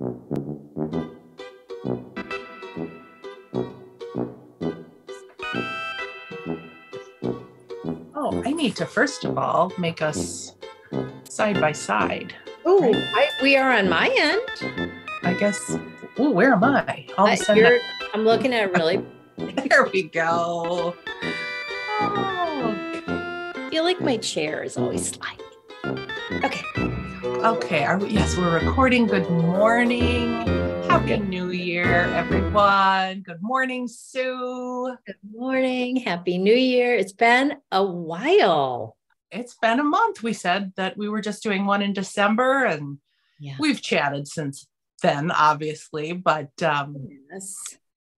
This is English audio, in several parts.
Oh, I need to first of all make us side by side. Oh, right? We are on my end. I guess. Oh, where am I? All of a sudden, I'm looking at really. There we go. Oh, I feel like my chair is always sliding. Okay. Okay. Yes, we're recording. Good morning. Happy New Year, everyone. Good morning, Sue. Good morning. Happy New Year. It's been a while. It's been a month. We said that we were just doing one in December, and we've chatted since then, obviously. But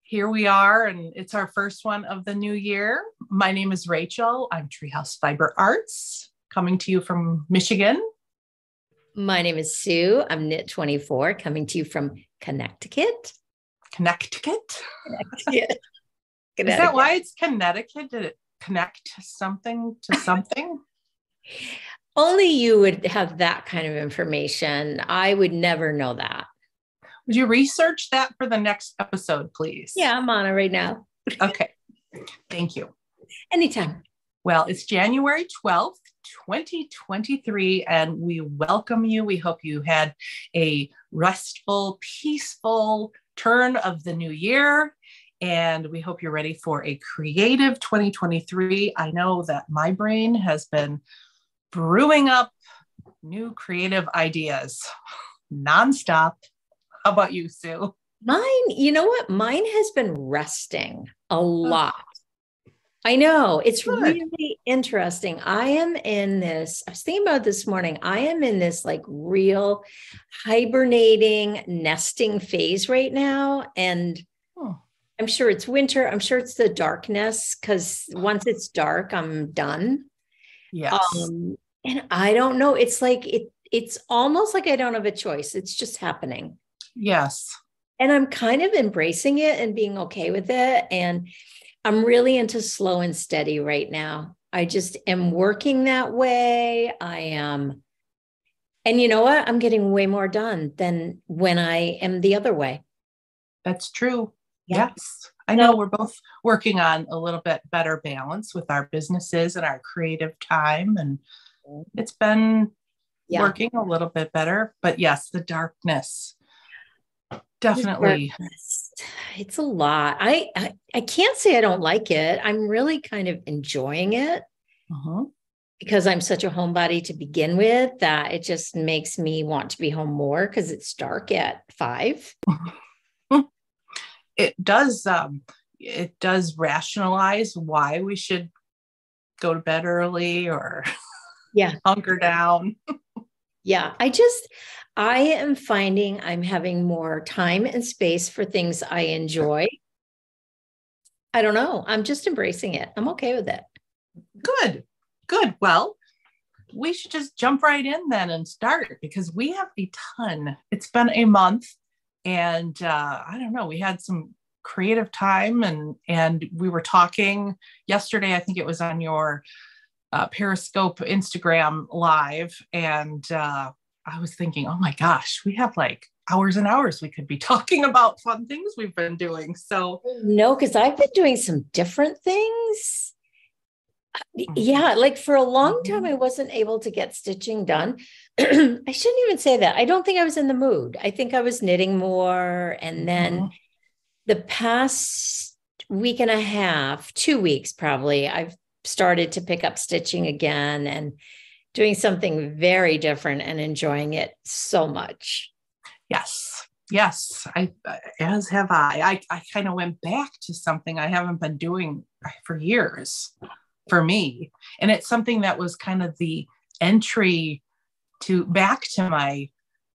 here we are, and it's our first one of the new year. My name is Rachel. I'm Treehouse Fiber Arts, coming to you from Michigan. My name is Sue. I'm Knit 24, coming to you from Connecticut. Connecticut? Is that why it's Connecticut? Did it connect something to something? Only you would have that kind of information. I would never know that. Would you research that for the next episode, please? Yeah, I'm on it right now. Okay. Thank you. Anytime. Well, it's January 12th, 2023, and we welcome you. We hope you had a restful, peaceful turn of the new year, and we hope you're ready for a creative 2023. I know that my brain has been brewing up new creative ideas nonstop. How about you, Sue? Mine, you know what? Mine has been resting a lot. I know. It's really interesting. I was thinking about this morning, I am in this like real hibernating, nesting phase right now. And I'm sure it's winter. I'm sure it's the darkness, because once it's dark, I'm done. Yes. And I don't know. It's like, it's almost like I don't have a choice. It's just happening. Yes. And I'm kind of embracing it and being okay with it. And I'm really into slow and steady right now. I just am working that way. I am. And you know what? I'm getting way more done than when I am the other way. That's true. Yeah. Yes. I know we're both working on a little bit better balance with our businesses and our creative time. And it's been working a little bit better. But yes, the darkness. Definitely. It's a lot. I can't say I don't like it. I'm really kind of enjoying it because I'm such a homebody to begin with, that it just makes me want to be home more because it's dark at 5. It does rationalize why we should go to bed early or hunker down. Yeah, I am finding I'm having more time and space for things I enjoy. I don't know. I'm just embracing it. I'm okay with it. Good. Well, we should just jump right in then and start, because we have a ton. It's been a month, and I don't know, we had some creative time, and we were talking yesterday. I think it was on your Periscope Instagram live, and I was thinking, oh my gosh, we have like hours and hours we could be talking about fun things we've been doing. So no, because I've been doing some different things. Yeah, like for a long time I wasn't able to get stitching done. I shouldn't even say that. I don't think I was in the mood. I think I was knitting more, and then the past week and a half, 2 weeks probably, I've started to pick up stitching again and doing something very different and enjoying it so much. Yes. As have I. I kind of went back to something I haven't been doing for years for me. And it's something that was kind of the entry back to my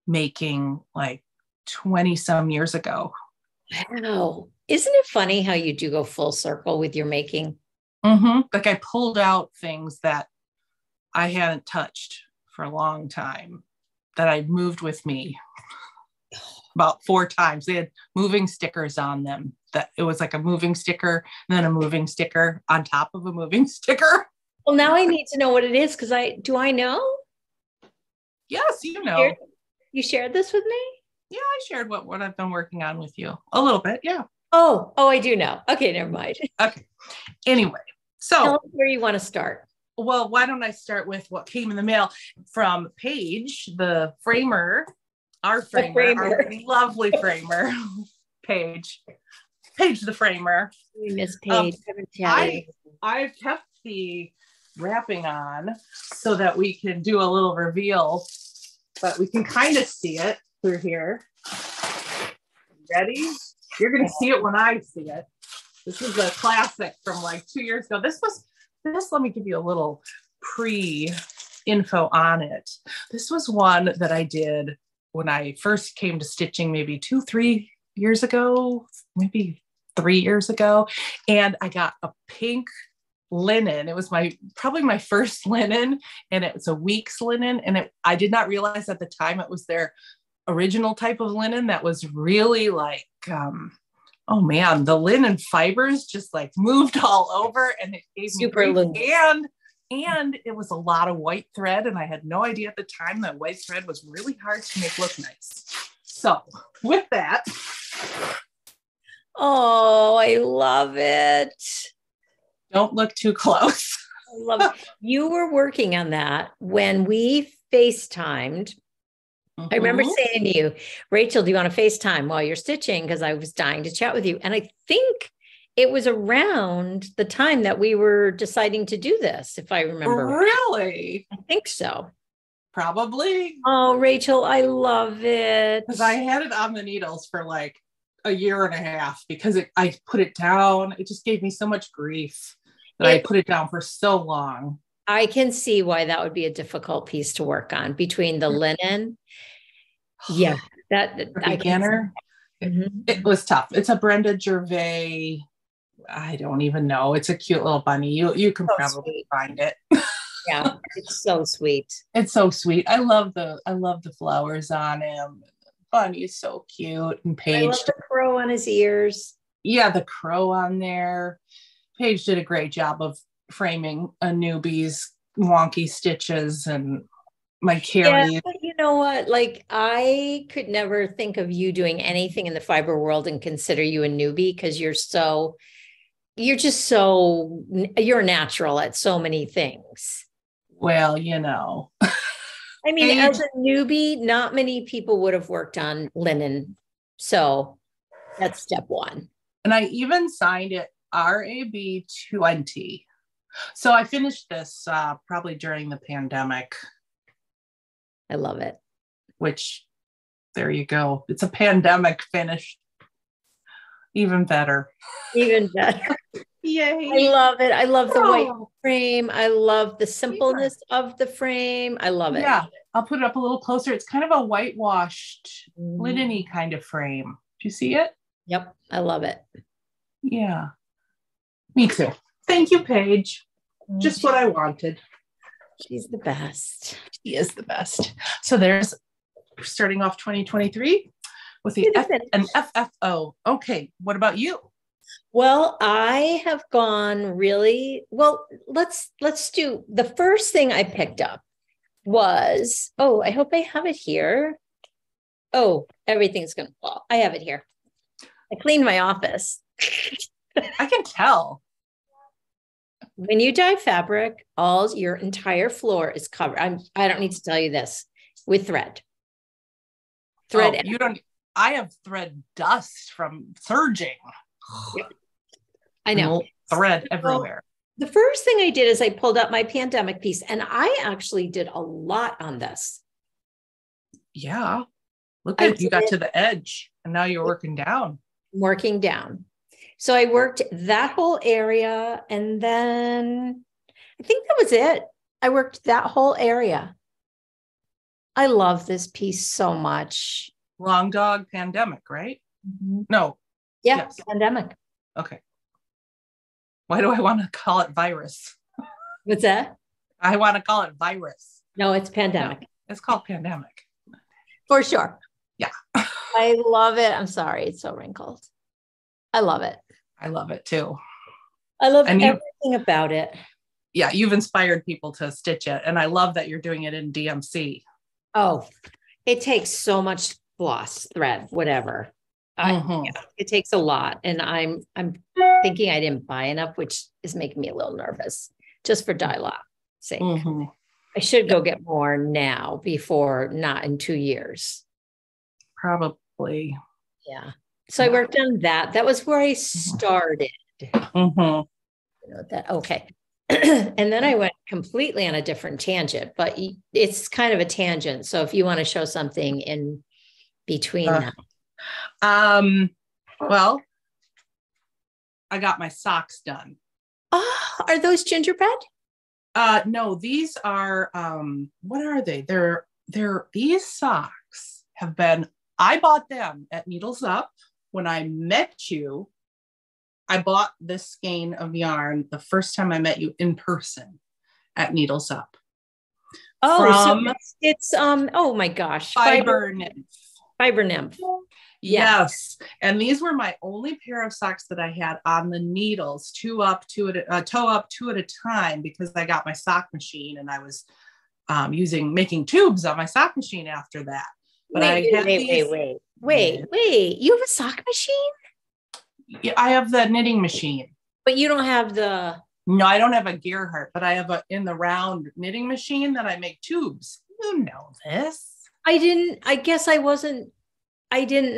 making like 20 some years ago. Wow. Isn't it funny how you do go full circle with your making? Like I pulled out things that I hadn't touched for a long time that I moved with me about 4 times. They had moving stickers on them. That it was like a moving sticker and then a moving sticker on top of a moving sticker. Well, now I need to know what it is, because do I know? Yes, you know. You shared this with me? Yeah, I shared what I've been working on with you a little bit. Yeah. Oh, I do know. Okay, never mind. Okay. Anyway, so tell us where you want to start. Well, why don't I start with what came in the mail from Paige, the framer, our lovely framer, Paige the framer. Miss Paige. I've kept the wrapping on so that we can do a little reveal, but we can kind of see it through here. Ready? You're going to see it when I see it. This is a classic from like 2 years ago. Let me give you a little pre-info on it. This was one that I did when I first came to stitching, maybe 2-3 years ago, maybe 3 years ago. And I got a pink linen. It was probably my first linen, and it's a week's linen. And I did not realize at the time it was their original type of linen that was really like, oh man, the linen fibers just like moved all over, and it gave super me loose. And it was a lot of white thread, and I had no idea at the time that white thread was really hard to make look nice. So with that, oh, I love it. Don't look too close. I love it. You were working on that when we FaceTimed. I remember saying to you, Rachel, do you want to FaceTime while you're stitching? Because I was dying to chat with you. And I think it was around the time that we were deciding to do this, if I remember. Really? I think so. Probably. Oh, Rachel, I love it. Because I had it on the needles for like a year and a half because I put it down. It just gave me so much grief that I put it down for so long. I can see why that would be a difficult piece to work on between the linen. Yeah, that beginner. It was tough. It's a Brenda Gervais. I don't even know. It's a cute little bunny. You can probably find it. Yeah, it's so sweet. It's so sweet. I love the flowers on him. Bunny is so cute. And Paige, I love the crow on his ears. Yeah, the crow on there. Paige did a great job of framing a newbie's wonky stitches and my Carrie. Yeah, but you know what? Like, I could never think of you doing anything in the fiber world and consider you a newbie because you're natural at so many things. Well, you know. I mean, as a newbie, not many people would have worked on linen. So that's step one. And I even signed it RAB 20. So I finished this probably during the pandemic. I love it. Which, there you go. It's a pandemic finish. Even better. Even better. Yay. I love it. I love the white frame. I love the simpleness of the frame. I love it. Yeah. I'll put it up a little closer. It's kind of a whitewashed, linen-y kind of frame. Do you see it? Yep. I love it. Yeah. Me too. Thank you, Paige. Just what I wanted. She's the best. She is the best. So there's starting off 2023 with the an FFO. Okay. What about you? Well, I have gone really well. Let's do the first thing I picked up was, I hope I have it here. Oh, everything's going to fall. I have it here. I cleaned my office. I can tell. When you dye fabric, your entire floor is covered. I don't need to tell you this, with thread. You don't. I have thread dust from serging. Yep. I know. Thread everywhere. The first thing I did is I pulled up my pandemic piece, and I actually did a lot on this. Yeah. Look at you got to the edge, and now you're working down. Working down. So I worked that whole area, and then I think that was it. I worked that whole area. I love this piece so much. Long dog pandemic, right? Mm-hmm. No. Yeah, yes. Pandemic. Okay. Why do I want to call it virus? What's that? I want to call it virus. No, it's pandemic. No, it's called pandemic. For sure. Yeah. I love it. I'm sorry. It's so wrinkled. I love it. I love it too. I love everything about it. Yeah, you've inspired people to stitch it. And I love that you're doing it in DMC. Oh, it takes so much floss, thread, whatever. It takes a lot. And I'm thinking I didn't buy enough, which is making me a little nervous just for dye lot sake. I should go get more now before not in 2 years. Probably. Yeah. So I worked on that. That was where I started. Okay. And then I went completely on a different tangent, but it's kind of a tangent. So if you want to show something in between that. Well, I got my socks done. Oh, are those gingerbread? No, these are, what are they? These socks I bought them at Needles Up when I met you. I bought this skein of yarn the first time I met you in person at Needles Up. Oh, so it's oh my gosh. Fibernymph. Fibernymph. Yes. And these were my only pair of socks that I had on the needles, toe up, two at a time, because I got my sock machine and I was making tubes on my sock machine after that. But wait. You have a sock machine? Yeah, I have the knitting machine. But you don't have No, I don't have a Gerhart, but I have in the round knitting machine that I make tubes. You know this. I didn't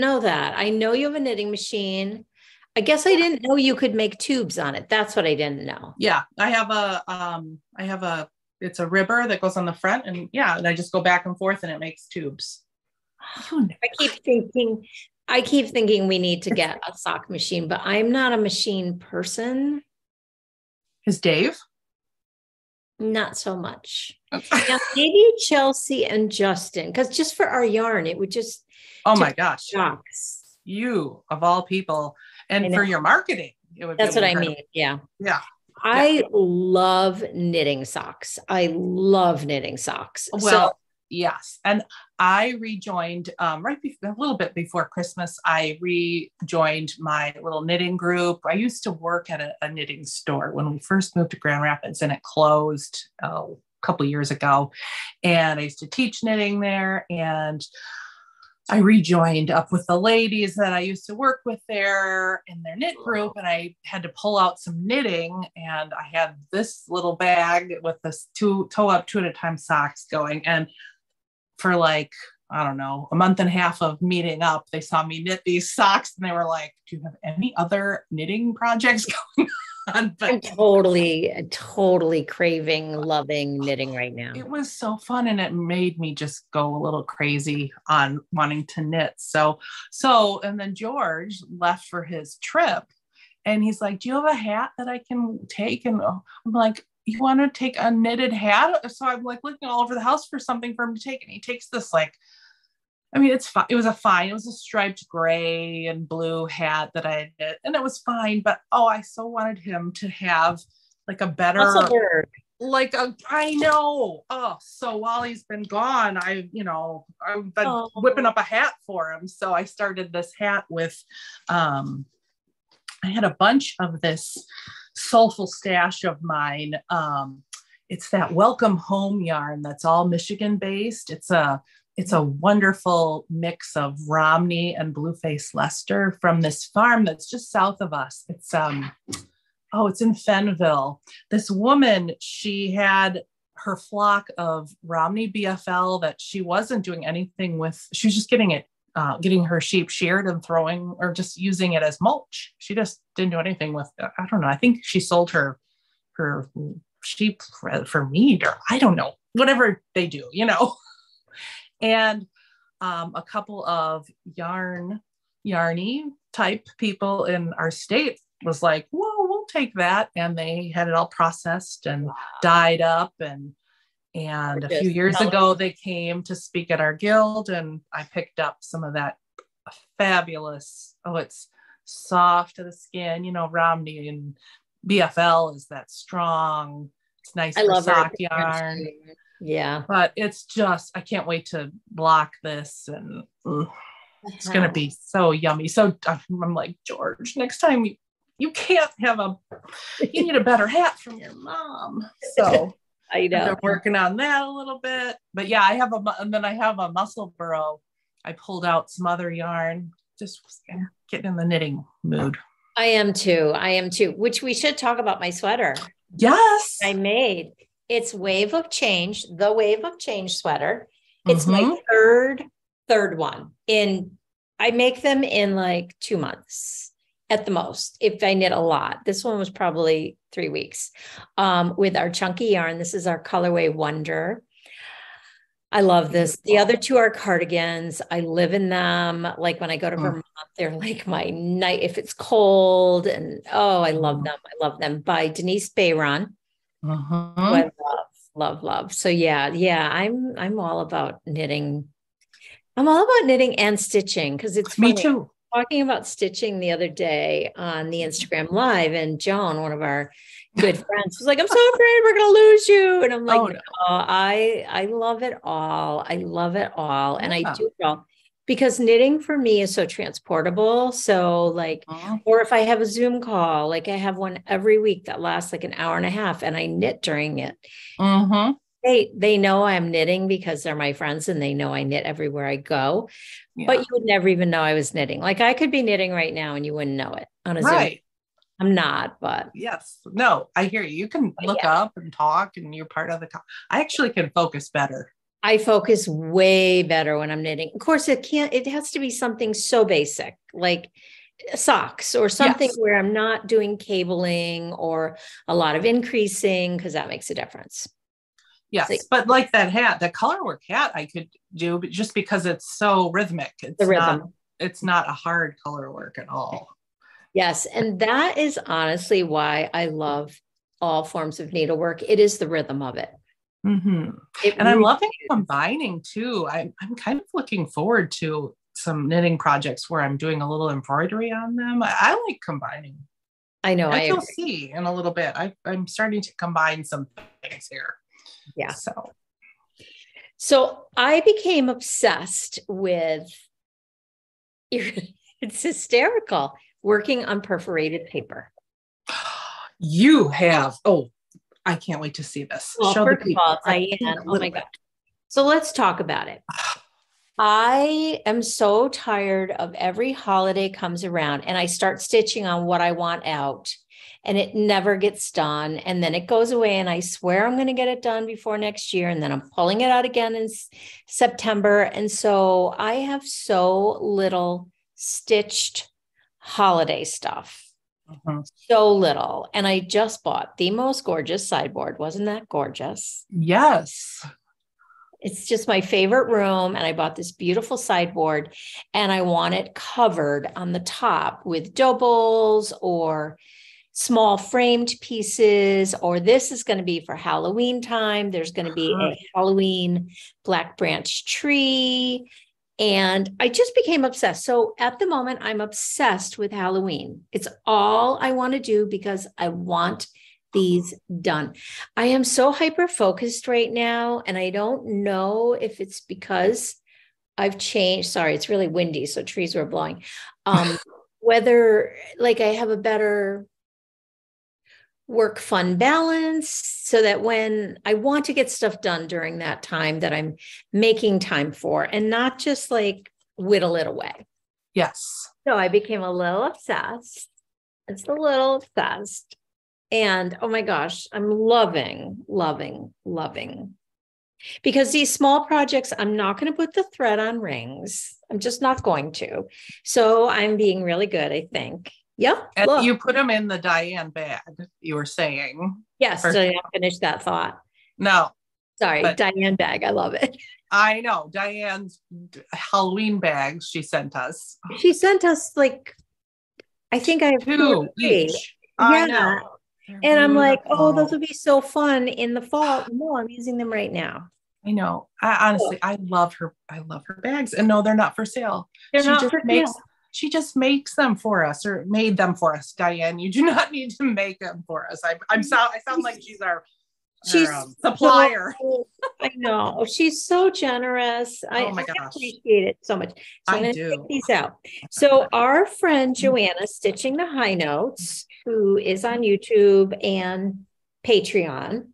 know that. I know you have a knitting machine. I guess I didn't know you could make tubes on it. That's what I didn't know. Yeah, I have it's a ribber that goes on the front, and I just go back and forth and it makes tubes. I keep thinking we need to get a sock machine, but I'm not a machine person. Is Dave? Not so much. Now, maybe Chelsea and Justin, because just for our yarn, it would just. Oh my gosh. Socks. You of all people. And for your marketing. That's what I mean. Yeah. Yeah. I love knitting socks. Well, yes. And I rejoined a little bit before Christmas. I rejoined my little knitting group. I used to work at a knitting store when we first moved to Grand Rapids, and it closed a couple years ago. And I used to teach knitting there, and I rejoined up with the ladies that I used to work with there in their knit group, and I had to pull out some knitting, and I had this little bag with this toe up, two at a time socks going. And for like, I don't know, a month and a half of meeting up, they saw me knit these socks and they were like, do you have any other knitting projects going on? But I'm totally craving, loving knitting right now. It was so fun, and it made me just go a little crazy on wanting to knit. So, and then George left for his trip, and he's like, do you have a hat that I can take? And I'm like, you want to take a knitted hat? So I'm like looking all over the house for something for him to take. And he takes this, like, I mean, it's fine. It was a striped gray and blue hat that I knit, and it was fine. But I so wanted him to have like a better, I know. Oh, so while he's been gone, I've been whipping up a hat for him. So I started this hat with, I had a bunch of this soulful stash of mine. It's that Welcome Home yarn that's all Michigan based. It's a wonderful mix of Romney and Blueface Leicester from this farm that's just south of us. It's in Fenville. This woman, she had her flock of Romney BFL that she wasn't doing anything with. She was just getting her sheep sheared and throwing, or just using it as mulch. She just didn't do anything with it. I don't know. I think she sold her sheep for meat, or I don't know, whatever they do, And a couple of yarny type people in our state was like, whoa, we'll take that. And they had it all processed and dyed up. And a few years ago, they came to speak at our guild, and I picked up some of that fabulous, it's soft to the skin, Romney and BFL is that strong. It's nice for sock yarn. Yeah. But it's just, I can't wait to block this, and it's going to be so yummy. So I'm like, George, next time you can't you need a better hat from your mom. So I know. I'm working on that a little bit, but yeah, I have a muscle burrow I pulled out some other yarn, just getting in the knitting mood. I am too. Which we should talk about my sweater. Yes. I made. It's Wave of Change, the Wave of Change sweater. It's my third one. I make them in like 2 months at the most, if I knit a lot. This one was probably 3 weeks. With our chunky yarn. This is our colorway Wonder. I love this. The other two are cardigans. I live in them. Like when I go to Vermont, they're like my night if it's cold. And I love them. I love them. By Denise Bayron. I love. So yeah. I'm all about knitting. I'm all about knitting and stitching because it's funny. Me too. Talking about stitching the other day on the Instagram Live, and Joan, one of our good friends, was like, "I'm so afraid we're going to lose you," and I'm like, I love it all. I love it all, and I do it all because knitting for me is so transportable. So like, or if I have a Zoom call, like I have one every week that lasts like an hour and a half, and I knit during it. They know I'm knitting because they're my friends and they know I knit everywhere I go, but you would never even know I was knitting. Like I could be knitting right now and you wouldn't know it on a Zoom. I'm not, but yes, no, I hear you. You can look up and talk and you're part of the, I actually can focus better. I focus way better when I'm knitting. Of course it has to be something so basic, like socks or something where I'm not doing cabling or a lot of increasing because that makes a difference. Yes, but like that hat, the colorwork hat I could do, but just because it's so rhythmic. It's the rhythm. It's not a hard colorwork at all. Yes, and that is honestly why I love all forms of needlework. It is the rhythm of it. And I'm loving combining too. I'm kind of looking forward to some knitting projects where I'm doing a little embroidery on them. I like combining. I know. You'll see in a little bit. I'm starting to combine some things here. Yeah. So I became obsessed with, it's hysterical, working on perforated paper. You have, I can't wait to see this. Well, show the people. Oh my God. So let's talk about it. I am so tired of every holiday comes around and I start stitching on what I want out. And it never gets done. And then it goes away and I swear I'm going to get it done before next year. And then I'm pulling it out again in September. And so I have so little stitched holiday stuff. So little. And I just bought the most gorgeous sideboard. Wasn't that gorgeous? Yes. It's just my favorite room. And I bought this beautiful sideboard and I want it covered on the top with doubles or small framed pieces, or this is going to be for Halloween time. There's going to be a Halloween black branch tree. And I just became obsessed. So at the moment, I'm obsessed with Halloween. It's all I want to do because I want these done. I am so hyper-focused right now. And I don't know if it's because I've changed. Sorry, it's really windy. So trees were blowing. Whether like I have a better work fun balance so that when I want to get stuff done during that time that I'm making time for and not just like whittle it away. Yes. So I became a little obsessed. It's a little obsessed. And oh my gosh, I'm loving. Because these small projects, I'm not going to put the thread on rings. I'm just not going to. So I'm being really good, I think. Yep. And you put them in the Diane bag, you were saying. Yes. So I didn't finish that thought. No. Sorry, Diane bag. I love it. I know. Diane's Halloween bags she sent us. She sent us like, I think I have 2 each. I know. And I'm like, those would be so fun in the fall. No, I'm using them right now. I know. I love her. I love her bags. And no, they're not for sale. They're not for sale. She just makes them for us or made them for us, Diane. You do not need to make them for us. I sound like she's our supplier. I know. She's so generous. I appreciate it so much. So I'm going to take these out. So our friend Joanna Stitching the High Notes, who is on YouTube and Patreon,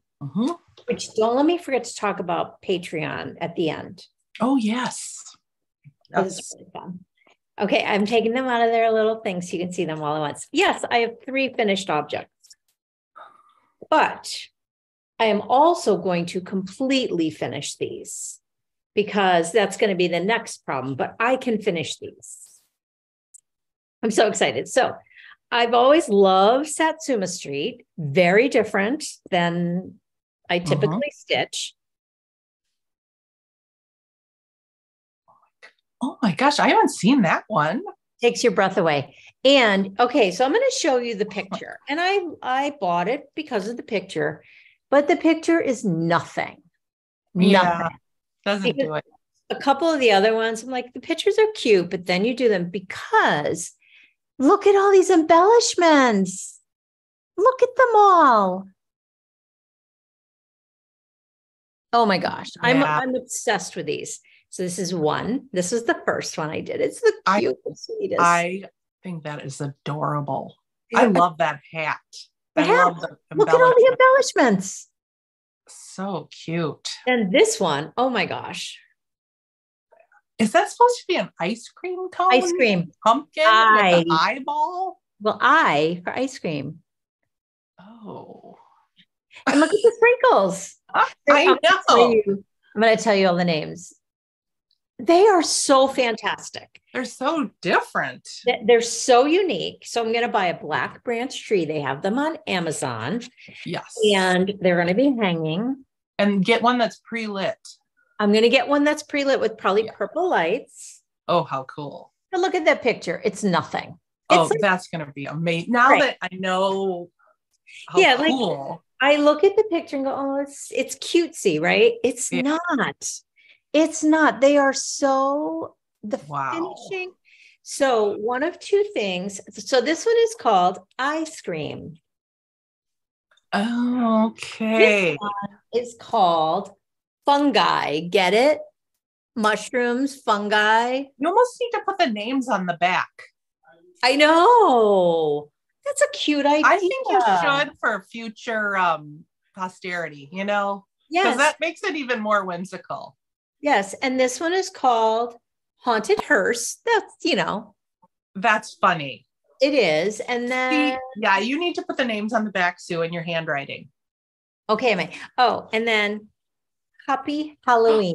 which don't let me forget to talk about Patreon at the end. Oh, yes. This is really fun. Okay, I'm taking them out of their little things so you can see them all at once. Yes, I have 3 finished objects, but I am also going to completely finish these because that's going to be the next problem, but I can finish these. I'm so excited. So I've always loved Satsuma Street, very different than I typically stitch. Oh my gosh, I haven't seen that one. Takes your breath away. And okay, so I'm going to show you the picture. And I bought it because of the picture, but the picture is nothing. Yeah, doesn't do it. A couple of the other ones, I'm like, the pictures are cute, but then you do them because look at all these embellishments. Look at them all. Oh my gosh, I'm obsessed with these. So this is one. This is the first one I did. It's the cutest, sweetest. I think that is adorable. I love that hat. Love the look at all the embellishments. So cute. And this one, oh my gosh. Is that supposed to be an ice cream cone? Ice cream. Pumpkin with an eyeball? Well, I for ice cream. Oh. And look at the sprinkles. I know. I'm going to tell you all the names. They are so fantastic. They're so different. They're so unique. So I'm going to buy a black branch tree. They have them on Amazon. Yes. And they're going to be hanging. And get one that's pre-lit. I'm going to get one that's pre-lit with probably purple lights. Oh, how cool. But look at that picture. It's nothing. It's that's going to be amazing. Now that I know how cool. Like, I look at the picture and go, oh, it's cutesy, right? It's not. It's not. They are so finishing. So one of 2 things. So this one is called ice cream. Okay. This one is called fungi. Get it? Mushrooms, fungi. You almost need to put the names on the back. I know. That's a cute idea. I think you should for future posterity, you know? Yes. Because that makes it even more whimsical. Yes. And this one is called Haunted Hearse. That's, That's funny. It is. And then. You need to put the names on the back, Sue, in your handwriting. Okay, and then Happy Halloween.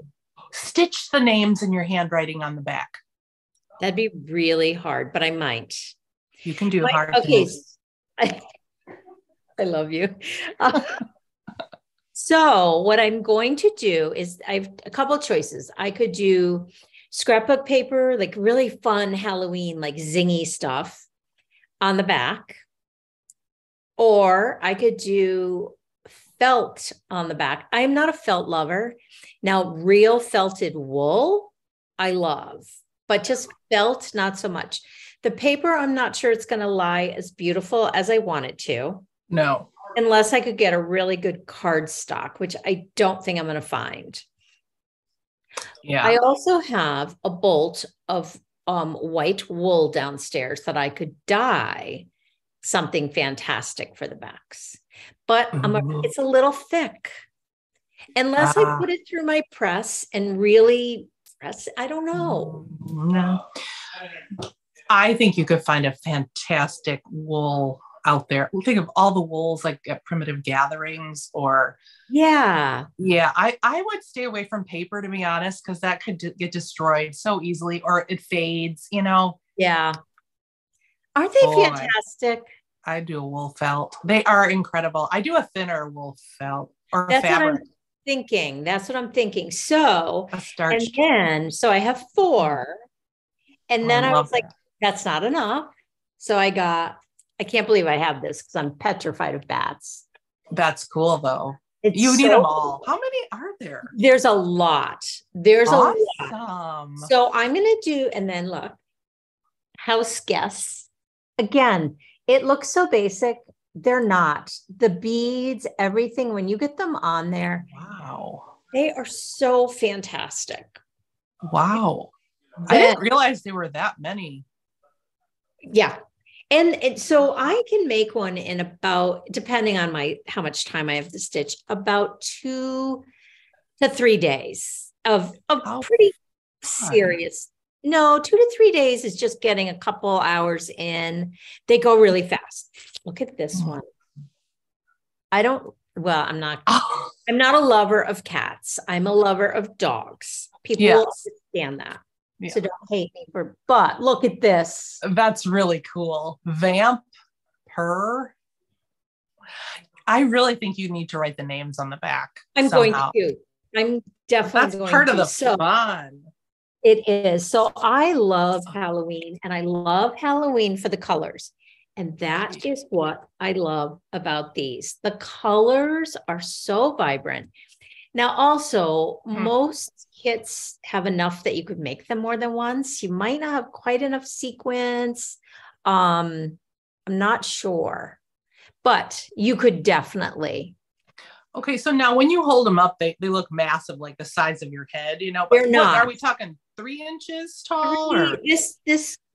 Stitch the names in your handwriting on the back. That'd be really hard, but I might. You can do hard things. I love you. So what I'm going to do is I have a couple of choices. I could do scrapbook paper, like really fun Halloween, like zingy stuff on the back. Or I could do felt on the back. I'm not a felt lover. Now, real felted wool, I love, but just felt, not so much. The paper, I'm not sure it's going to lie as beautiful as I want it to. No. Unless I could get a really good cardstock, which I don't think I'm going to find. Yeah. I also have a bolt of white wool downstairs that I could dye something fantastic for the backs. But it's a little thick. Unless I put it through my press and really press, I don't know. No. I think you could find a fantastic wool out there. Think of all the wools like at primitive gatherings or I would stay away from paper, to be honest, because that could get destroyed so easily, or it fades, Aren't they fantastic? I do a wool felt. They are incredible. I do a thinner wool felt or That's fabric. That's what I'm thinking. So a starch. And then so I have 4. And then I was like, that's not enough. So I can't believe I have this because I'm petrified of bats. That's cool though. You need them all. How many are there? There's a lot. A lot. So I'm going to do, and then look, house guests. Again, it looks so basic. They're not. The beads, everything, when you get them on there. Wow. They are so fantastic. Wow. I didn't realize there were that many. Yeah. And so I can make one in about, depending on how much time I have to stitch, about 2 to 3 days of pretty serious No, 2 to 3 days is just getting a couple hours in. They go really fast. Look at this one. I'm not a lover of cats. I'm a lover of dogs. People will understand that. Yeah. So don't hate me but look at this. That's really cool. Vamp, purr. I really think you need to write the names on the back. I'm going to. I'm definitely That's part of the fun. It is. So I love Halloween, and I love Halloween for the colors. And that is what I love about these. The colors are so vibrant. Now, also, most kits have enough that you could make them more than once. You might not have quite enough sequins. I'm not sure, but you could definitely. Okay, so now when you hold them up, they look massive, like the size of your head, but they're not. Are we talking 3 inches tall?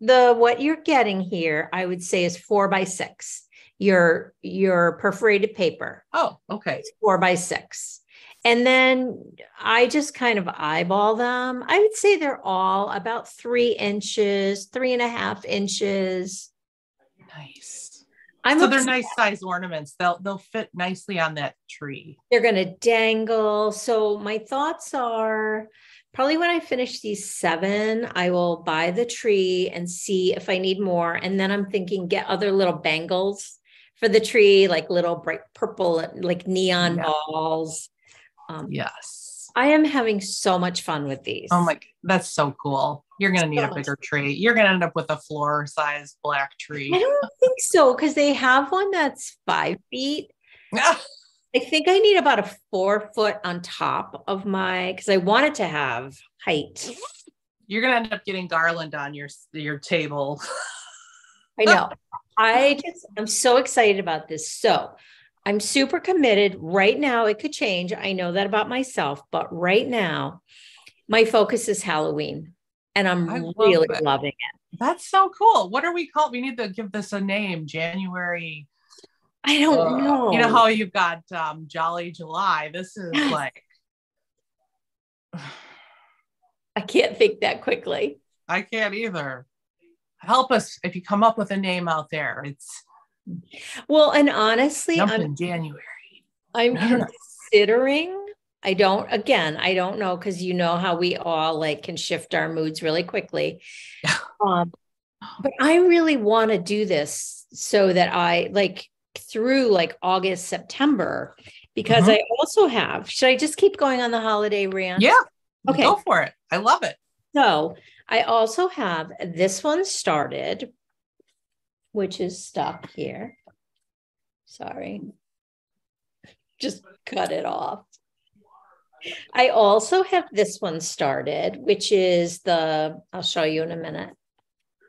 What you're getting here, I would say, is 4x6. Your perforated paper. Oh, okay. It's 4x6. And then I just kind of eyeball them. I would say they're all about 3 inches, 3.5 inches. Nice. So they're nice size ornaments. They'll fit nicely on that tree. They're going to dangle. So my thoughts are probably when I finish these 7, I will buy the tree and see if I need more. And then I'm thinking get other little bangles for the tree, like little bright purple, like neon balls. Yes. I am having so much fun with these. Oh my, that's so cool. You're going to need a bigger tree. You're going to end up with a floor size black tree. I don't think so, because they have one that's 5 feet. I think I need about a 4 foot on top of because I want it to have height. You're going to end up getting garland on your table. I know. I'm so excited about this. So I'm super committed right now. It could change. I know that about myself, but right now my focus is Halloween. And I'm really loving it. That's so cool. What are we called? We need to give this a name. January. I don't know. You know how you've got Jolly July. This is like. I can't think that quickly. I can't either. Help us if you come up with a name out there. And honestly, I'm in January. I'm considering. I don't know, because you know how we all can shift our moods really quickly. But I really want to do this so that I through August, September, because I also have, should I just keep going on the holiday rant? Yeah. Okay. Go for it. I love it. So I also have this one started, which is stuck here. Sorry. Just cut it off. I also have this one started, which is I'll show you in a minute.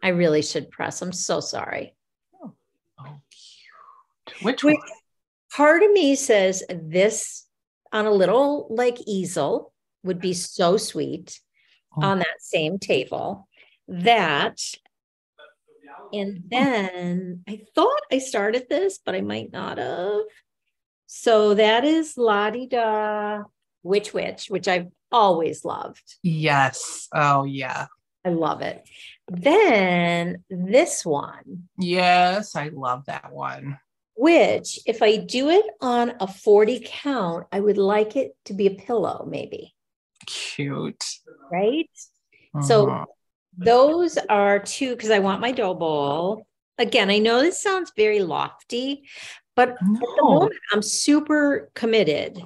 I really should press. I'm so sorry. Oh, cute. Which one? Part of me says this on a little easel would be so sweet on that same table. And then I thought I started this, but I might not have. So that is La-Di-Da Which, which I've always loved. Yes. Oh, yeah. I love it. Then this one. Yes, I love that one. Which, if I do it on a 40 count, I would like it to be a pillow, maybe. Cute. Right? So those are 2, because I want my dough bowl. Again, I know this sounds very lofty, but at the moment, I'm super committed.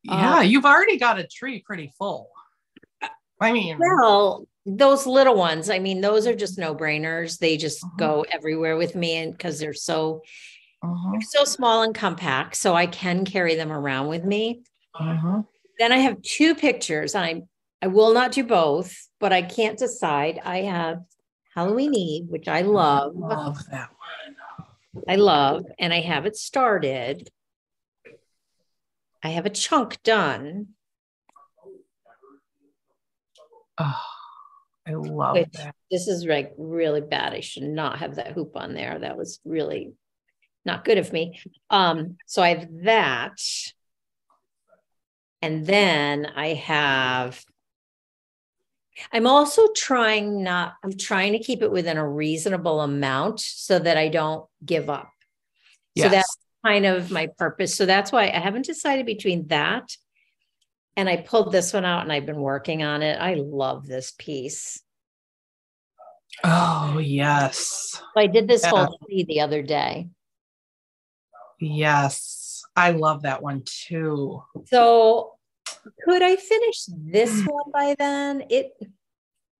Yeah, you've already got a tree pretty full. I mean, well, those little ones, those are just no-brainers. They just go everywhere with me, and because they're so small and compact, so I can carry them around with me. Then I have 2 pictures. I will not do both, but I can't decide. I have Halloween Eve, which I love. I love that one. I love, and I have it started. I have a chunk done. Oh, I love that. This is really bad. I should not have that hoop on there. That was really not good of me. So I have that. And then I have I'm also I'm trying to keep it within a reasonable amount so that I don't give up. So that's kind of my purpose. So that's why I haven't decided between that. And I pulled this one out and I've been working on it. I love this piece. Oh, yes. I did this whole tree the other day. Yes. I love that one too. So could I finish this one by then? It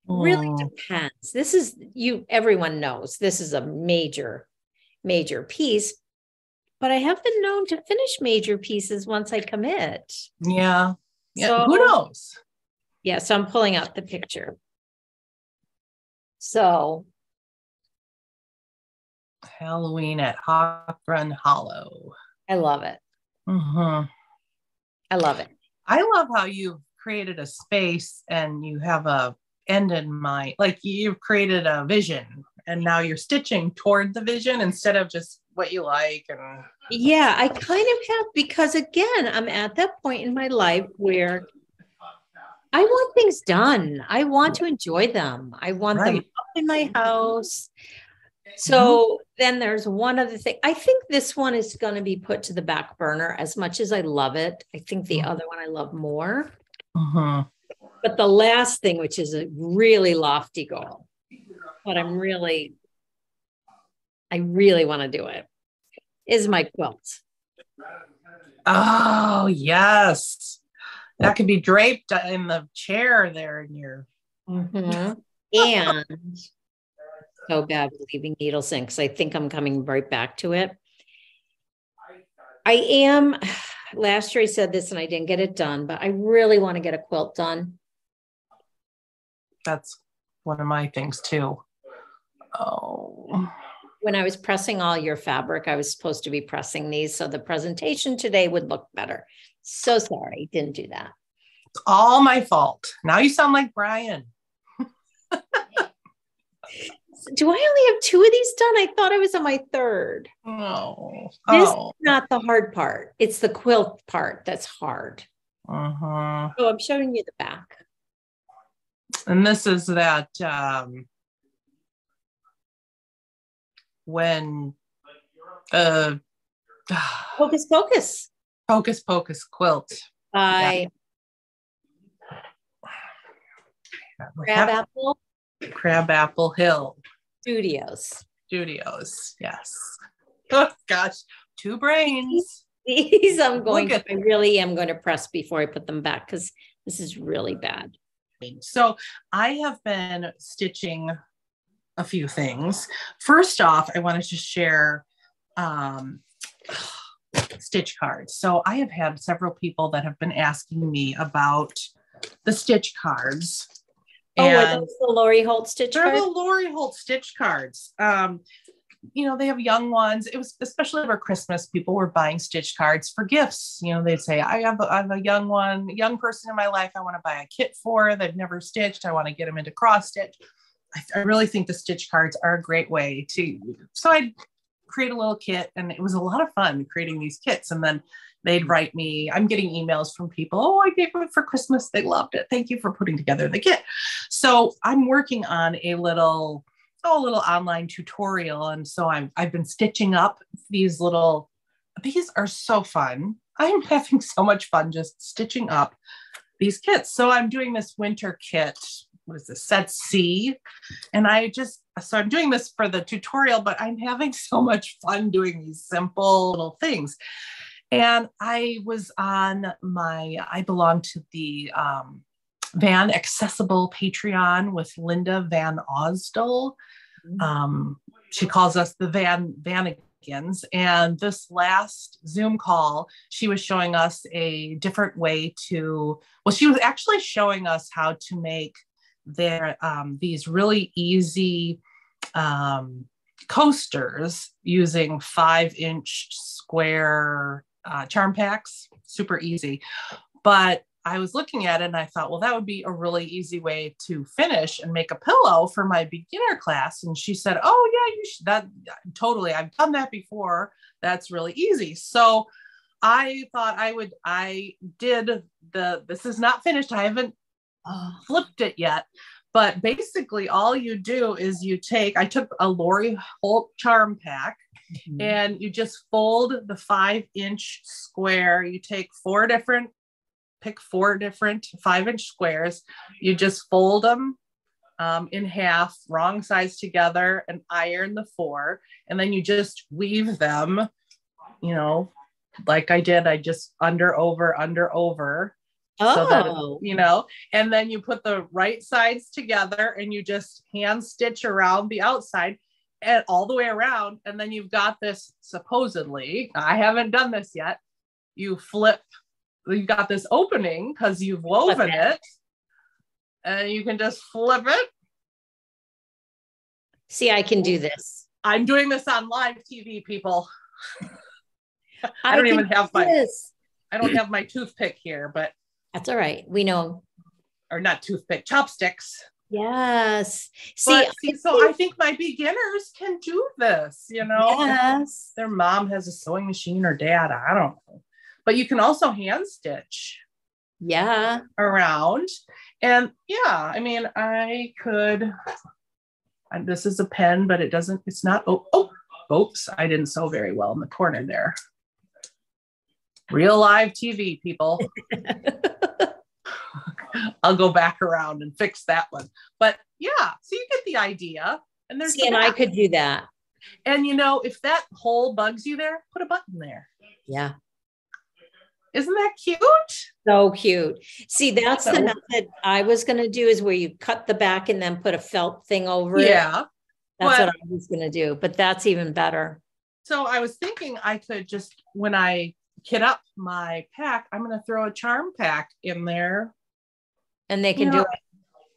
really depends. This is everyone knows this is a major, major piece, but I have been known to finish major pieces once I commit. Yeah. Yeah. So, who knows? Yeah. So I'm pulling out the picture. So Halloween at Hawthorne Hollow. I love it. Mm-hmm. I love it. I love how you've created a space and you have a end in mind. Like you've created a vision and now you're stitching toward the vision instead of just what you like. And yeah, I kind of have, because again, I'm at that point in my life where I want things done. I want to enjoy them. I want them up in my house. So then there's one other thing. I think this one is going to be put to the back burner as much as I love it. I think the other one I love more. But the last thing, which is a really lofty goal, but I really want to do it, is my quilt. Oh, yes. That could be draped in the chair there in your. And so bad with leaving needles in because I think I'm coming right back to it. Last year I said this and I didn't get it done, but I really want to get a quilt done. That's one of my things too. Oh. When I was pressing all your fabric, I was supposed to be pressing these so the presentation today would look better. So sorry, didn't do that. It's all my fault. Now you sound like Brian. Do I only have 2 of these done? I thought I was on my 3rd. Oh. This is not the hard part. It's the quilt part that's hard. So I'm showing you the back. And this is that when Hocus Pocus. Hocus Pocus Quilt. Crabapple Hill Studios. Yes. Oh gosh, 2 brains. These I really am going to press before I put them back because this is really bad. So I have been stitching a few things. First off, I wanted to share stitch cards. So I have had several people that have been asking me about the stitch cards. Are those the Lori Holt stitch cards? They're the Lori Holt stitch cards. They have young ones. It was especially over Christmas, people were buying stitch cards for gifts. They'd say, I have a young person in my life I want to buy a kit for. They've never stitched. I want to get them into cross stitch. I really think the stitch cards are a great way so I'd create a little kit, and it was a lot of fun creating these kits. And then they'd write me, I'm getting emails from people, oh, I gave it for Christmas. They loved it. Thank you for putting together the kit. So I'm working on a little online tutorial. And so I've been stitching up these are so fun. I'm having so much fun just stitching up these kits. So I'm doing this winter kit. What is this? Set C. And so I'm doing this for the tutorial, but I'm having so much fun doing these simple little things. And I belong to the Van Accessible Patreon with Linda Van Osdell. She calls us the Vanigans. And this last Zoom call, she was showing us a different way she was actually showing us how to make these really easy coasters using 5-inch square charm packs. Super easy. But I was looking at it and I thought, well, that would be a really easy way to finish and make a pillow for my beginner class. And she said, oh yeah, you should. That totally. I've done that before. That's really easy. So I thought this is not finished. I haven't flipped it yet, But basically all you do is I took a Lori Holt charm pack, and you just fold the 5-inch square. You take pick 4 different 5-inch squares. You just fold them in half, wrong sides together, and iron the 4. And then you just weave them, like I did. I just under, over. So that, and then you put the right sides together and you just hand stitch around the outside and all the way around. And then you've got this, supposedly, I haven't done this yet. You've got this opening because you've woven it, and you can just flip it. See, I can do this. I'm doing this on live TV, people. I don't have my toothpick here, but that's all right. We know. Or not toothpick, chopsticks. Yes. So I think my beginners can do this, Yes. Their mom has a sewing machine or dad, I don't know. But you can also hand stitch. Yeah. Around. And I mean, I could, this is a pen, but it's not, oops, I didn't sew very well in the corner there. Real live TV, people. I'll go back around and fix that one. But so you get the idea. And I could do that. And if that hole bugs you there, put a button there. Yeah. Isn't that cute? So cute. See, that's the method I was going to do, is where you cut the back and then put a felt thing over it. Yeah. That's what I was going to do, but that's even better. So I was thinking I could just, when I kit up my pack, I'm going to throw a charm pack in there. And they can do it.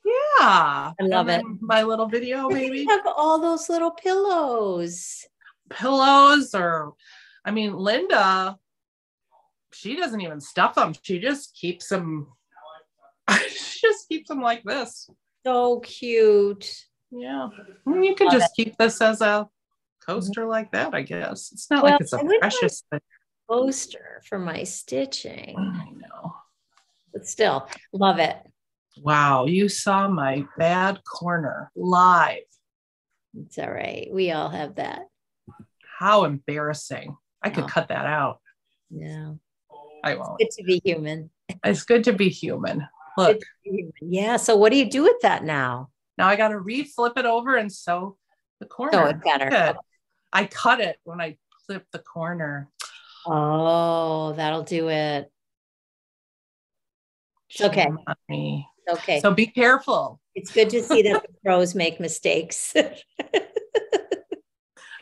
Yeah. I love it. My little video, maybe. Have all those little pillows. Linda, she doesn't even stuff them. She just keeps them. Like this. So cute. Yeah. You could just keep this as a coaster like that, I guess. It's not like it's a precious thing. Coaster for my stitching. I know. But still, love it. Wow, you saw my bad corner live. It's all right. We all have that. How embarrassing. I could cut that out. Yeah. I won't. It's good to be human. It's good to be human. Look. Yeah. So what do you do with that now? Now I got to flip it over and sew the corner. Sew it better. I cut it when I flip the corner. Oh, that'll do it. Okay. Okay. So be careful. It's good to see that the pros make mistakes. I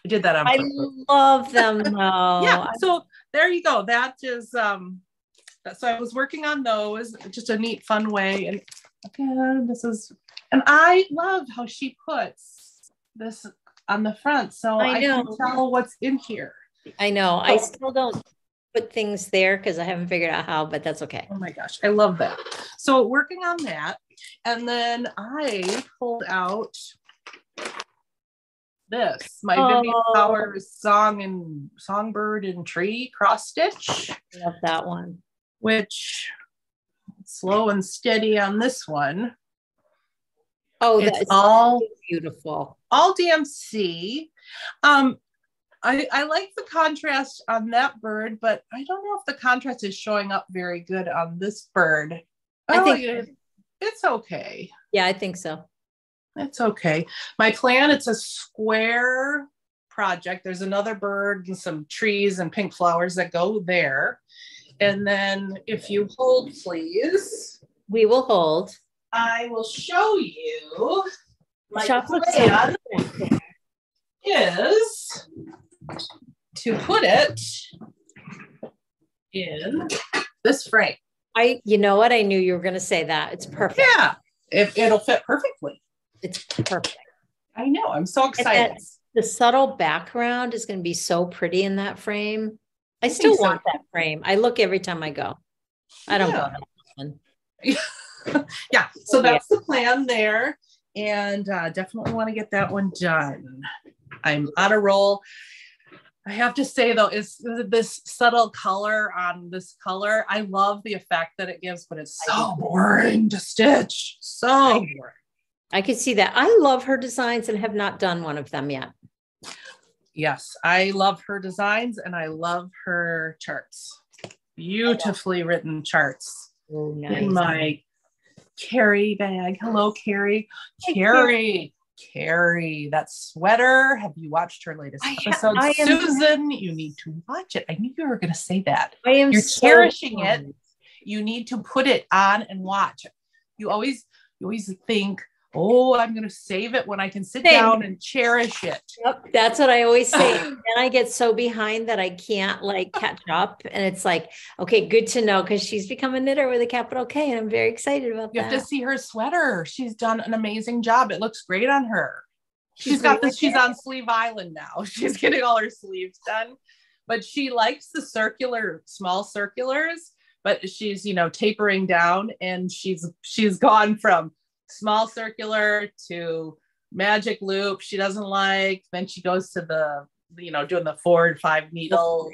did that on purpose. I love them though. Yeah. So there you go. That is, so I was working on those, just a neat, fun way. And again, and I love how she puts this on the front. So I can tell what's in here. I know. I still don't put things there because I haven't figured out how, but that's okay. Oh my gosh, I love that. So working on that, and then I pulled out this, my Vivian Powers Songbird and Tree cross stitch. I love that one. Which slow and steady on this one. Oh, that's all beautiful. All DMC. I like the contrast on that bird, but I don't know if the contrast is showing up very good on this bird. I think it's okay. Yeah, I think so. It's okay. My plan, it's a square project. There's another bird and some trees and pink flowers that go there. And then if you hold, please. We will hold. I will show you my plan is to put it in this frame. You know what? I knew you were going to say that. It's perfect. Yeah, it'll fit perfectly. It's perfect. I know. I'm so excited. The subtle background is going to be so pretty in that frame. I still want that frame. I look every time I go. I don't go that often. Yeah. So that's the plan there. And definitely want to get that one done. I'm on a roll. I have to say though, is this subtle color on this color. I love the effect that it gives, but it's so boring to stitch. So boring. I could see that. I love her designs and have not done one of them yet. Yes, I love her designs and I love her charts. Beautifully written charts. Oh, nice. In my Carrie bag. Hello, Carrie. Carrie, that sweater. Have you watched her latest episode? Susan, you need to watch it. I knew you were going to say that. You're so cherishing it. You need to put it on and watch. You always think, oh, I'm going to save it when I can sit down and cherish it. Yep, that's what I always say. And I get so behind that I can't like catch up. And it's like, okay, good to know, because she's become a knitter with a capital K, and I'm very excited about that. You have to see her sweater. She's done an amazing job. It looks great on her. She's got this. She's on Sleeve Island now. She's getting all her sleeves done, but she likes the small circulars. But she's, tapering down, and she's gone from small circular to magic loop. She doesn't like. Then she goes to the, doing the 4 and 5 needles,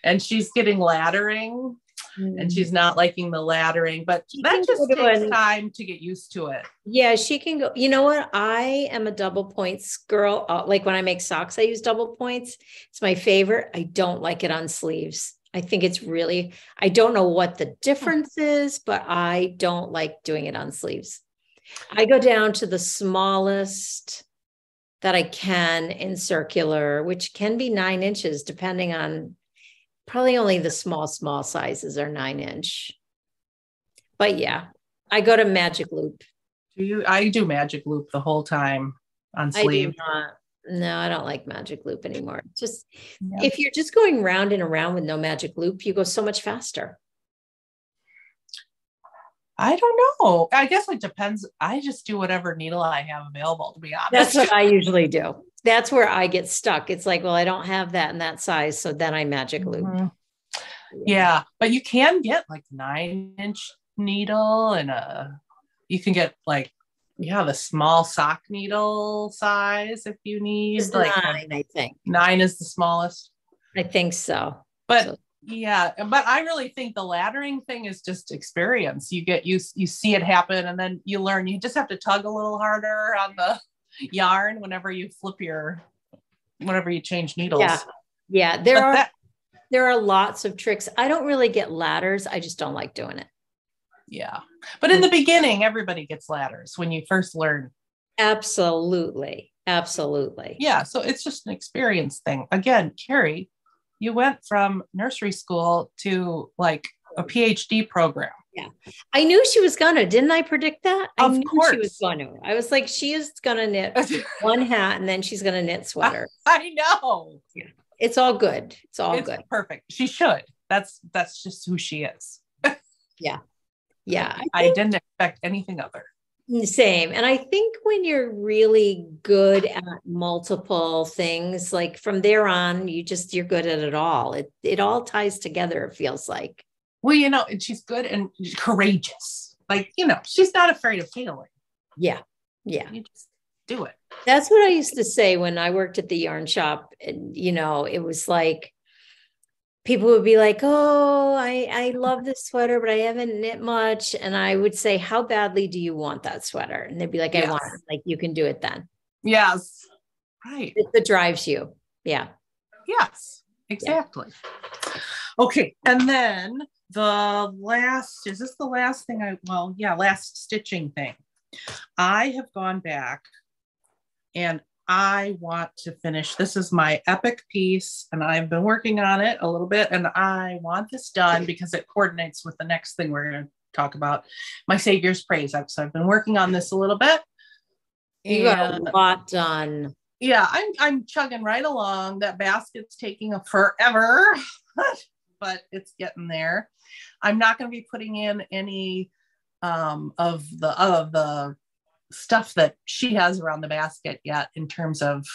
and she's getting laddering. And she's not liking the laddering, but that just takes time to get used to it. Yeah, she can go. You know what? I am a double points girl. Like when I make socks, I use double points. It's my favorite. I don't like it on sleeves. I think it's really, I don't know what the difference is, but I don't like doing it on sleeves. I go down to the smallest that I can in circular, which can be 9 inches, depending on, probably only the small sizes are 9-inch. But yeah, I go to magic loop. I do magic loop the whole time on sleeve. No, I don't like magic loop anymore. Just if you're just going round and around with no magic loop, you go so much faster. I don't know. I guess it depends. I just do whatever needle I have available, to be honest. That's what I usually do. That's where I get stuck. It's like, well, I don't have that in that size. So then I magic loop. Mm-hmm. Yeah. But you can get like 9-inch needle, and you can get like, the small sock needle size if you need. It's like 9, I think. 9 is the smallest. I think so. But yeah, but I really think the laddering thing is just experience. You see it happen, and then you learn. You just have to tug a little harder on the yarn whenever you whenever you change needles. Yeah. There are lots of tricks. I don't really get ladders. I just don't like doing it. Yeah. But in the beginning, everybody gets ladders when you first learn. Absolutely. Yeah. So it's just an experience thing. Again, Carrie, you went from nursery school to like a PhD program. Yeah. I knew she was gonna, didn't I predict that? I knew course. She was going to. I was like, she is gonna knit one hat and then she's gonna knit sweater. I know. Yeah. It's all good. It's good. Perfect. She should. That's just who she is. Yeah. Yeah. I didn't expect anything other. Same. And I think when you're really good at multiple things, like from there on, you're good at it all. It all ties together, it feels like. Well, and she's good and courageous. Like, she's not afraid of failing. Yeah. Yeah. You just do it. That's what I used to say when I worked at the yarn shop. And, it was like, people would be like, oh, I love this sweater, but I haven't knit much. And I would say, how badly do you want that sweater? And they'd be like, I want it. Like, you can do it then. Yes. Right. It drives you. Yeah. Yes, exactly. Yeah. Okay. And then last stitching thing. I have gone back and I want to finish. This is my epic piece, and I've been working on it a little bit, and I want this done because it coordinates with the next thing we're going to talk about, my Savior's Praise. So I've been working on this a little bit. You got a lot done. Yeah, I'm chugging right along. That basket's taking forever, but it's getting there. I'm not going to be putting in any of the stuff that she has around the basket yet, in terms of,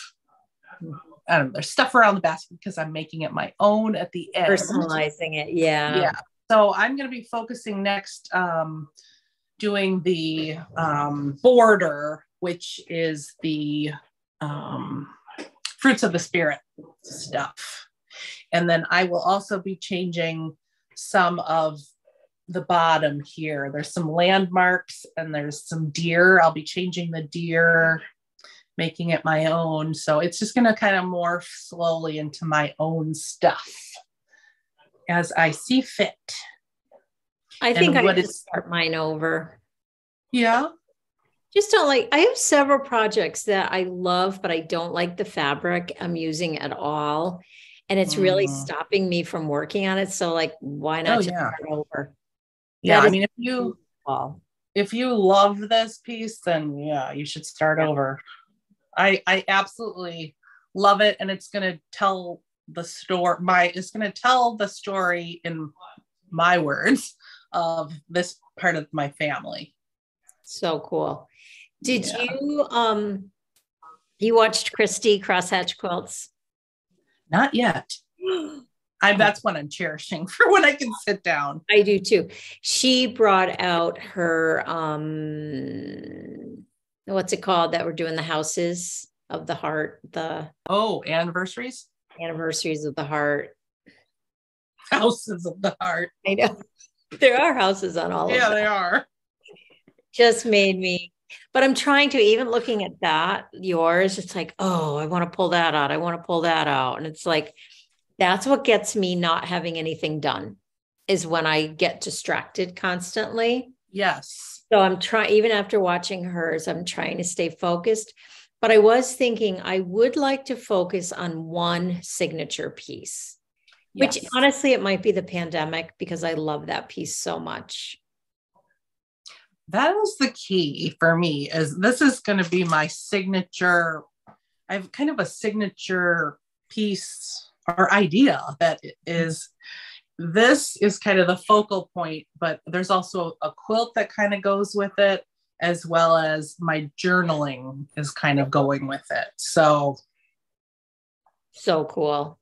I don't know, there's stuff around the basket because I'm making it my own at the end. Personalizing it. Yeah. So I'm going to be focusing next, doing the border, which is the Fruits of the Spirit stuff. And then I will also be changing some of the bottom here. There's some landmarks and there's some deer. I'll be changing the deer, making it my own. So it's just going to kind of morph slowly into my own stuff as I see fit. I think I would start mine over. Yeah. Just don't like, I have several projects that I love, but I don't like the fabric I'm using at all. And it's really stopping me from working on it. So like, why not start over? Yeah. I mean, if you love this piece, then yeah, you should start over. I absolutely love it. And it's going to tell the story. It's going to tell the story in my words of this part of my family. So cool. Did you watched Christy Crosshatch Quilts? Not yet. That's what I'm cherishing for when I can sit down. I do too. She brought out her what's it called that we're doing the houses of the heart, anniversaries of the heart, houses of the heart. I know there are houses on all of them. Yeah, they are. Just made me, but I'm trying to, even looking at that, yours, it's like, oh, I want to pull that out. I want to pull that out. And it's like, that's what gets me not having anything done, is when I get distracted constantly. Yes. So I'm trying, even after watching hers, I'm trying to stay focused. But I was thinking I would like to focus on one signature piece, which honestly, it might be the pandemic, because I love that piece so much. That is the key for me, is this is going to be my signature. I have kind of a signature piece or idea that this is kind of the focal point, but there's also a quilt that kind of goes with it, as well as my journaling is kind of going with it. So cool.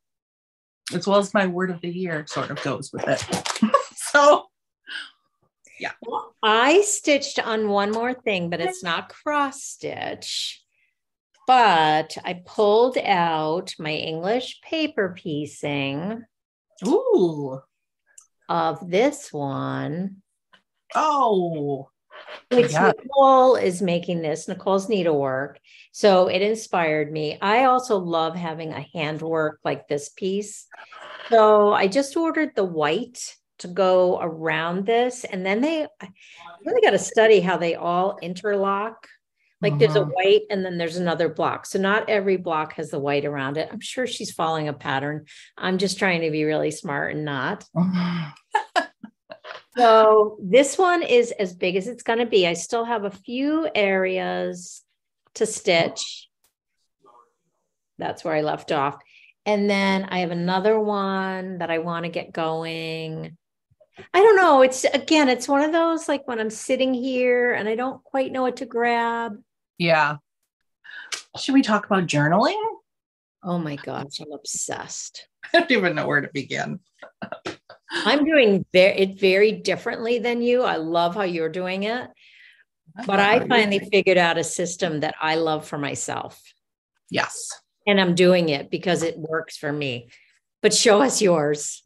As well as my word of the year sort of goes with it. So yeah. Well, I stitched on one more thing, but it's not cross stitch. But I pulled out my English paper piecing. Ooh. Of this one. Oh. Which Nicole is making this. Nicole's Needlework. So it inspired me. I also love having a handwork like this piece. So I just ordered the white to go around this. And then I really got to study how they all interlock. Like there's a white and then there's another block. So not every block has the white around it. I'm sure she's following a pattern. I'm just trying to be really smart and not. So this one is as big as it's going to be. I still have a few areas to stitch. That's where I left off. And then I have another one that I want to get going. I don't know. It's one of those, like when I'm sitting here and I don't quite know what to grab. Yeah. Should we talk about journaling? Oh my gosh, I'm obsessed. I don't even know where to begin. I'm doing it very differently than you. I love how you're doing it. But I finally figured out a system that I love for myself. Yes. And I'm doing it because it works for me. But show us yours.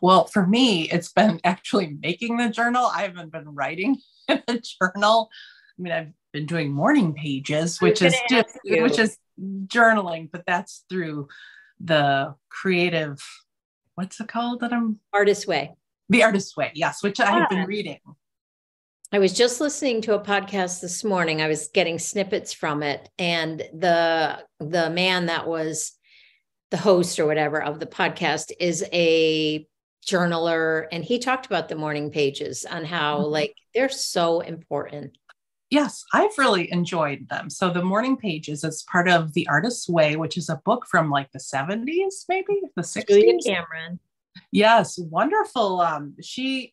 Well, for me, it's been actually making the journal. I haven't been writing in a journal. I mean, I've been doing morning pages, which is journaling, but that's through the creative, what's it called that Artist Way. The Artist Way, yes, which I have been reading. I was just listening to a podcast this morning. I was getting snippets from it. And the man that was the host or whatever of the podcast is a journaler. And he talked about the morning pages on how like they're so important. Yes, I've really enjoyed them. So the morning pages is part of The Artist's Way, which is a book from like the 70s, maybe the 60s. Julia Cameron. Yes, wonderful. She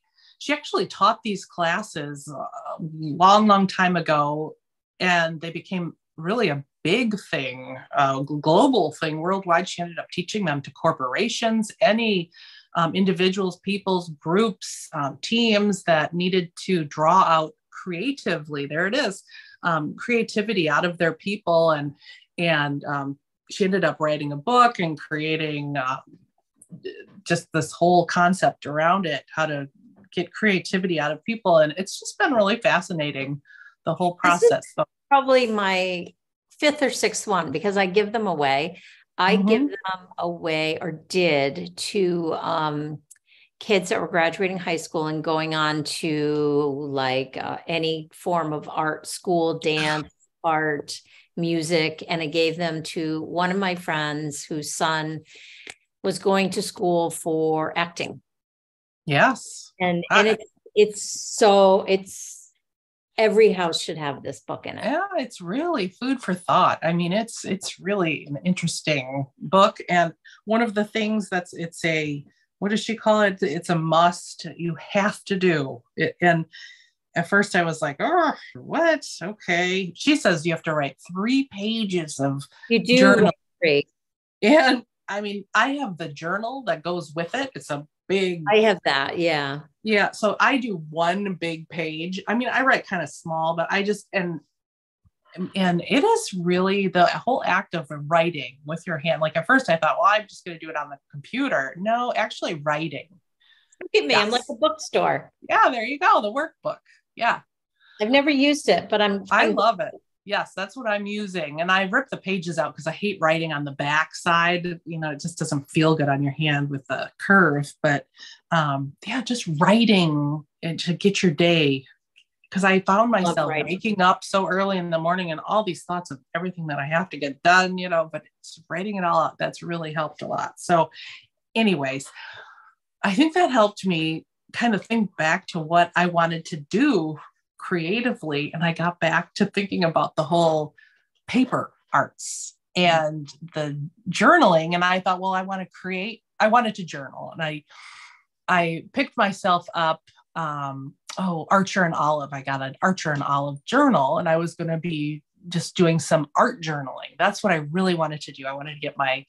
actually taught these classes a long time ago, and they became really a big thing, a global thing worldwide. She ended up teaching them to corporations, any individuals, peoples, groups, teams that needed to draw out creatively. There it is, creativity out of their people. And she ended up writing a book and creating just this whole concept around it, how to get creativity out of people. And it's just been really fascinating, the whole process. This is probably my 5th or 6th one, because I give them away. I give them away, or did, to kids that were graduating high school and going on to like any form of art school, dance, art, music. And I gave them to one of my friends whose son was going to school for acting. Yes. And it's every house should have this book in it. Yeah, it's really food for thought. I mean, it's really an interesting book. And one of the things it's a, what does she call it? It's a must. You have to do it. And at first I was like, oh, what? Okay. She says you have to write 3 pages of journal. And I mean, I have the journal that goes with it. It's a big. I have that. Yeah. Yeah. So I do 1 big page. I mean, I write kind of small, but I just, and it is really the whole act of writing with your hand. Like at first I thought, well, I'm just going to do it on the computer. No, actually writing. Look at me. Yes. I'm like a bookstore. Yeah. There you go. The workbook. Yeah. I've never used it, but I love it. Yes, that's what I'm using. And I rip the pages out because I hate writing on the back side. You know, it just doesn't feel good on your hand with the curve. But yeah, just writing and to get your day. Because I found myself waking up so early in the morning and all these thoughts of everything that I have to get done, you know, but it's writing it all out. That's really helped a lot. So anyways, I think that helped me kind of think back to what I wanted to do creatively. And I got back to thinking about the whole paper arts and the journaling. And I thought, well, I wanted to journal. And I picked myself up, Archer and Olive. I got an Archer and Olive journal, and I was going to be just doing some art journaling. That's what I really wanted to do. I wanted to get my,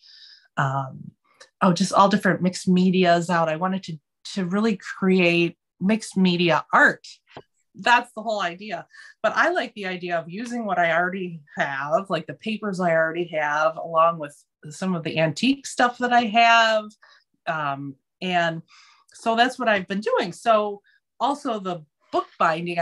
just all different mixed medias out. I wanted to really create mixed media art. That's the whole idea. But I like the idea of using what I already have, like the papers I already have, along with some of the antique stuff that I have. And so that's what I've been doing. So also the bookbinding,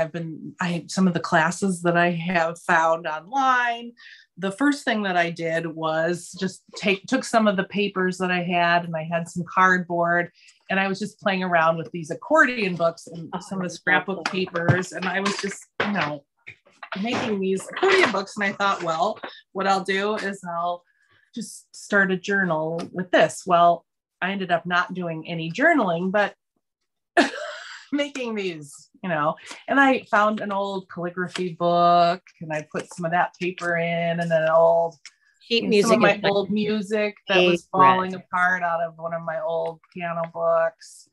some of the classes that I have found online. The first thing that I did was just took some of the papers that I had, and I had some cardboard, and I was just playing around with these accordion books and some of the scrapbook papers. And I was just, making these accordion books. And I thought, well, what I'll do is I'll just start a journal with this. Well, I ended up not doing any journaling, but making these, and I found an old calligraphy book, and I put some of that paper in, and then old music that was falling apart out of one of my old piano books.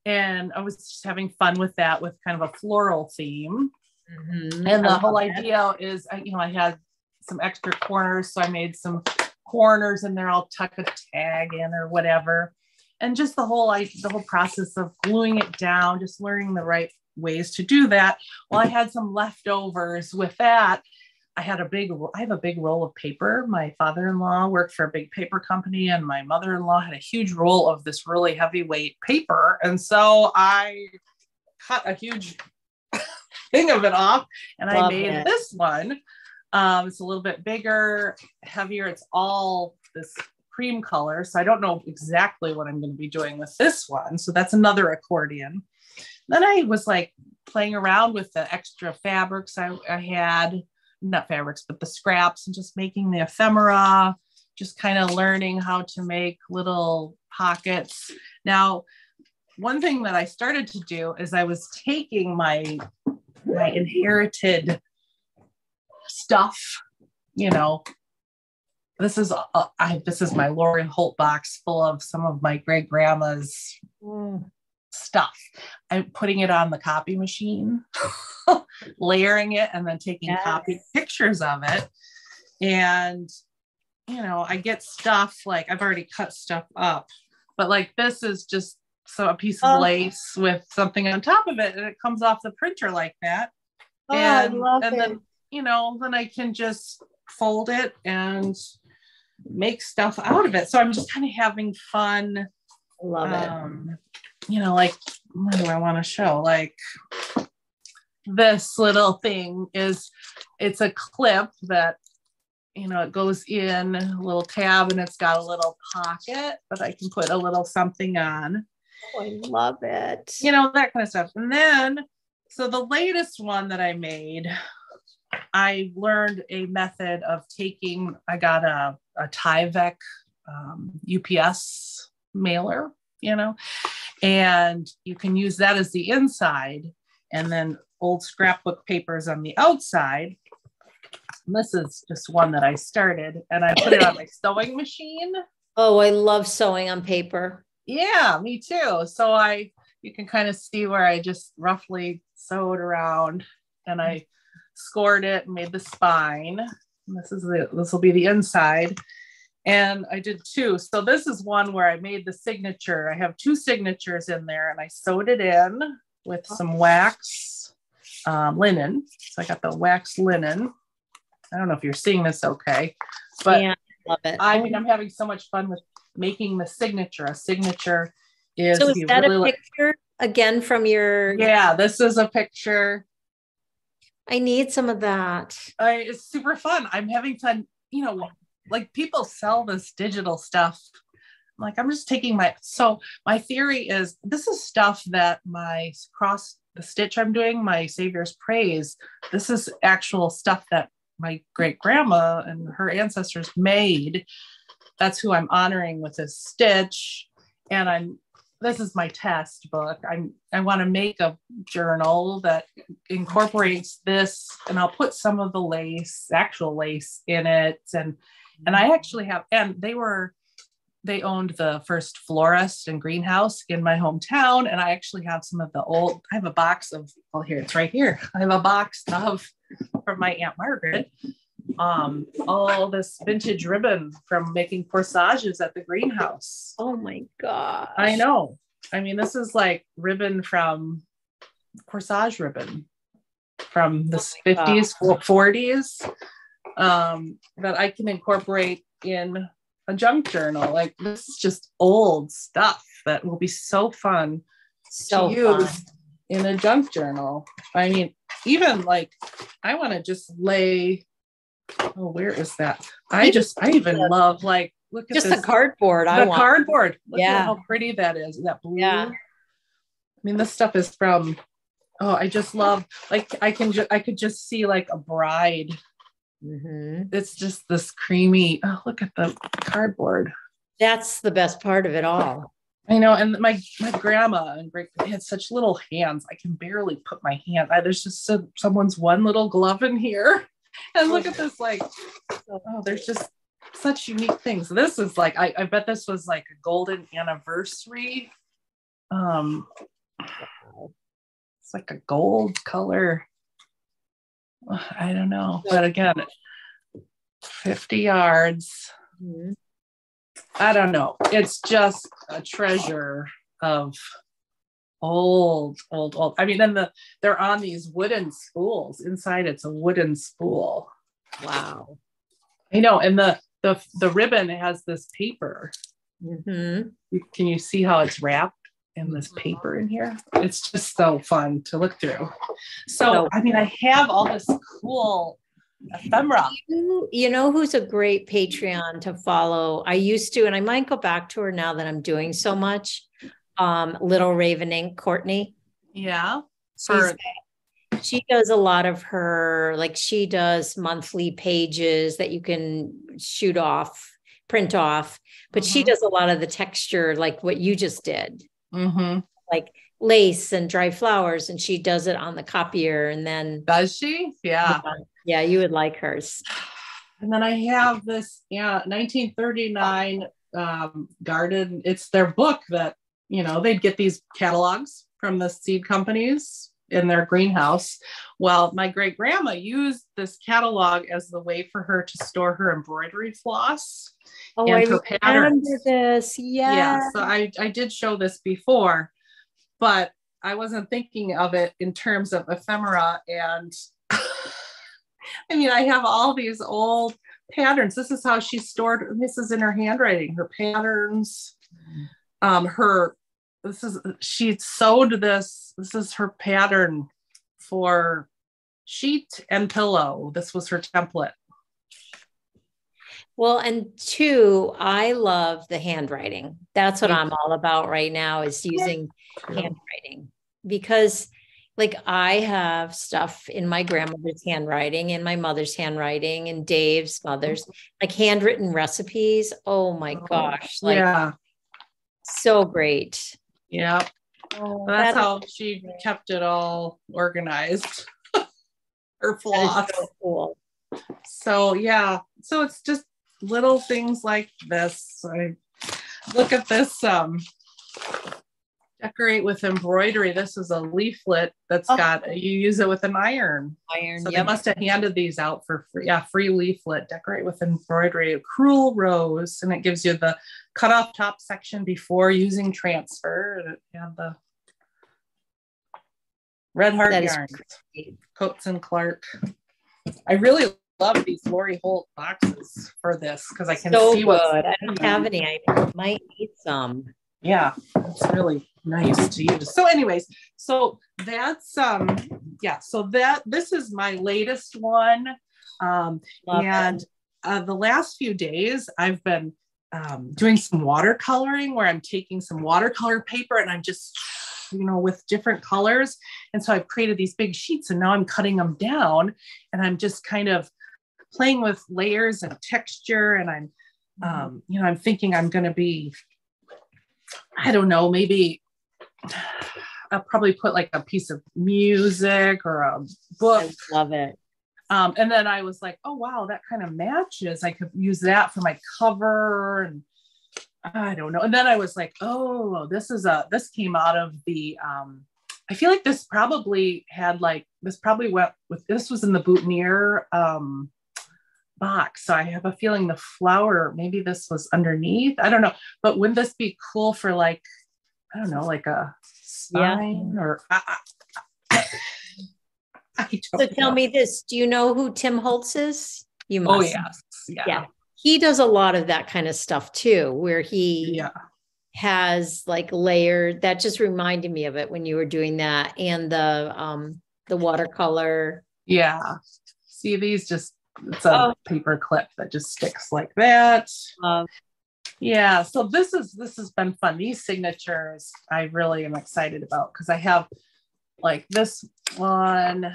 And I was just having fun with that, with kind of a floral theme. Mm-hmm. And the whole idea is, I had some extra corners, so I made some corners in there. I'll tuck a tag in or whatever. And just the whole process of gluing it down, just learning the right ways to do that. Well, I had some leftovers with that. I have a big roll of paper. My father-in-law worked for a big paper company, and my mother-in-law had a huge roll of this really heavyweight paper. And so I cut a huge thing of it off, and I made this one. It's a little bit bigger, heavier. It's all this cream color. So I don't know exactly what I'm going to be doing with this one. So that's another accordion. Then I was like playing around with the extra fabrics I had, not fabrics, but the scraps, and just making the ephemera, just kind of learning how to make little pockets. Now, one thing that I started to do is I was taking my inherited stuff, this is my Lori Holt box full of some of my great grandma's stuff. I'm putting it on the copy machine, layering it, and then taking copy pictures of it. And, I get stuff like I've already cut stuff up, but like this is just a piece of lace with something on top of it, and it comes off the printer like that. And then, then I can just fold it and make stuff out of it. So I'm just kind of having fun. I love it. like, what do I want to show? Like this little thing it's a clip that, it goes in a little tab and it's got a little pocket that I can put a little something on. Oh, I love it. That kind of stuff. And then, so the latest one that I made, I learned a method of I got a Tyvek UPS mailer, and you can use that as the inside, and then old scrapbook papers on the outside. And this is just one that I started, and I put it on my sewing machine. Oh, I love sewing on paper. Yeah, me too. So you can kind of see where I just roughly sewed around, and I scored it and made the spine. And this will be the inside. And I did two. So this is one where I made the signature. I have two signatures in there, and I sewed it in with some wax linen. So I got the wax linen. I don't know if you're seeing this okay, but yeah, I love it. I'm having so much fun with making the signature. A signature is. So is that a picture again from your? Yeah, this is a picture. I need some of that. It's super fun. I'm having fun. Like people sell this digital stuff. Like I'm just taking my theory is this is stuff that my the stitch I'm doing, my Savior's Praise. This is actual stuff that my great grandma and her ancestors made. That's who I'm honoring with this stitch. And this is my test book. I want to make a journal that incorporates this, and I'll put some of the actual lace in it. And I actually have, and they owned the first florist and greenhouse in my hometown. And I actually have some of I have a box of, here, it's right here. I have a box from my Aunt Margaret, all this vintage ribbon from making corsages at the greenhouse. Oh my God. I know. I mean, this is like corsage ribbon from the 50s, 40s, that I can incorporate in a junk journal. Like this is just old stuff that will be so fun to use in a junk journal. I mean, even like I want to just lay. Oh, where is that? I even love like look at just this. the cardboard. Cardboard. Look at how pretty that is. That blue. Yeah. I mean, this stuff is from. Oh, I just love like I could just see like a bride. Mm-hmm. It's just this creamy. Oh, look at the cardboard. That's the best part of it all. I know, and my grandma and they had such little hands. I can barely put my hand. There's just someone's one little glove in here, and look at this. Like, there's just such unique things. This is like I bet this was like a golden anniversary. It's like a gold color. I don't know, but again, 50 yards. Mm-hmm. I don't know. It's just a treasure of old. I mean, then they're on these wooden spools. Inside, it's a wooden spool. Wow. I know, and the ribbon has this paper. Mm-hmm. Can you see how it's wrapped in this paper in here? It's just so fun to look through. So I mean, I have all this cool ephemera. You know who's a great Patreon to follow? I used to, and I might go back to her now that I'm doing so much. Little Raven Ink, Courtney. Yeah. She does a lot of her, like she does monthly pages that you can print off, but she does a lot of the texture, like what you just did. Mm-hmm. Like lace and dry flowers, and she does it on the copier. And then does she? Yeah, you would like hers. And then I have this 1939 garden. It's their book that they'd get these catalogs from the seed companies in their greenhouse. Well, my great grandma used this catalog as the way for her to store her embroidery floss. Oh, I remember this. Yeah. So I did show this before, but I wasn't thinking of it in terms of ephemera. And I mean, I have all these old patterns. This is how she stored, this is in her handwriting, her patterns, her she sewed this. This is her pattern for sheet and pillow. This was her template. Well, and two, I love the handwriting. That's what I'm all about right now, is using handwriting, because like I have stuff in my grandmother's handwriting and my mother's handwriting and Dave's mother's, like handwritten recipes. Oh my gosh. Like, yeah. So great. Yeah. Oh, that's how she kept it all organized. Her floss. So cool. So yeah. So it's just little things like this. I look at this decorate with embroidery. This is a leaflet that's got, you use it with an iron. So they must have handed these out for free. Yeah, free leaflet, decorate with embroidery, a cruel rose. And it gives you the cut off top section before using transfer. And the Red Heart yarns, Coates and Clark. I really love these Lori Holt boxes for this because I can see what's good. I don't have any. I might need some. Yeah, it's really nice to use. So anyways, so that's so this is my latest one. The last few days I've been doing some watercoloring, where I'm taking some watercolor paper and I'm just, with different colors. And so I've created these big sheets, and now I'm cutting them down, and I'm just kind of playing with layers and texture. And I'm, I'm thinking I'm going to be, I don't know, maybe I'll probably put like a piece of music or a book. I love it. And then I was like, oh, wow, that kind of matches. I could use that for my cover. And I don't know. And then I was like, oh, this came out of the, I feel like this probably was in the boutonniere box. So I have a feeling the flower, maybe this was underneath. I don't know. But wouldn't this be cool for like, I don't know, like a sign or So tell me this, do you know who Tim Holtz is? You must. Oh, yes. Yeah. He does a lot of that kind of stuff too, where he has like layered. That just reminded me of it when you were doing that, and the watercolor. Yeah. See, these it's a paper clip that just sticks like that. Yeah. So this has been fun. These signatures I really am excited about, because I have like this one,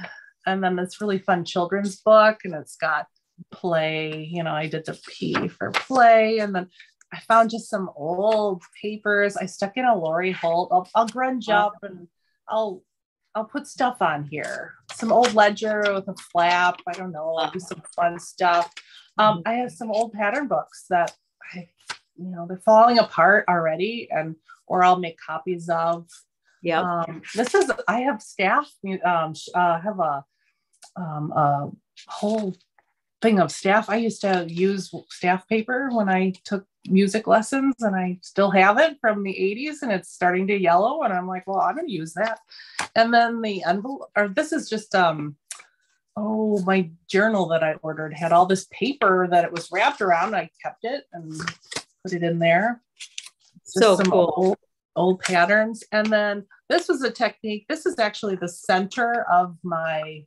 and then this really fun children's book, and it's got play. I did the P for play, and then I found just some old papers. I stuck in a Lori Holt. I'll grunge up, and I'll put stuff on here. Some old ledger with a flap. I don't know. I'll do some fun stuff. I have some old pattern books that they're falling apart already, or I'll make copies of. Yeah. I have staff. I have a whole thing of staff. I used to use staff paper when I took music lessons, and I still have it from the 80s, and it's starting to yellow, and I'm like, well, I'm going to use that. And then the envelope, or this is just my journal that I ordered had all this paper that it was wrapped around. I kept it and put it in there. So cool. Old patterns. And then this was a technique. This is actually the center of my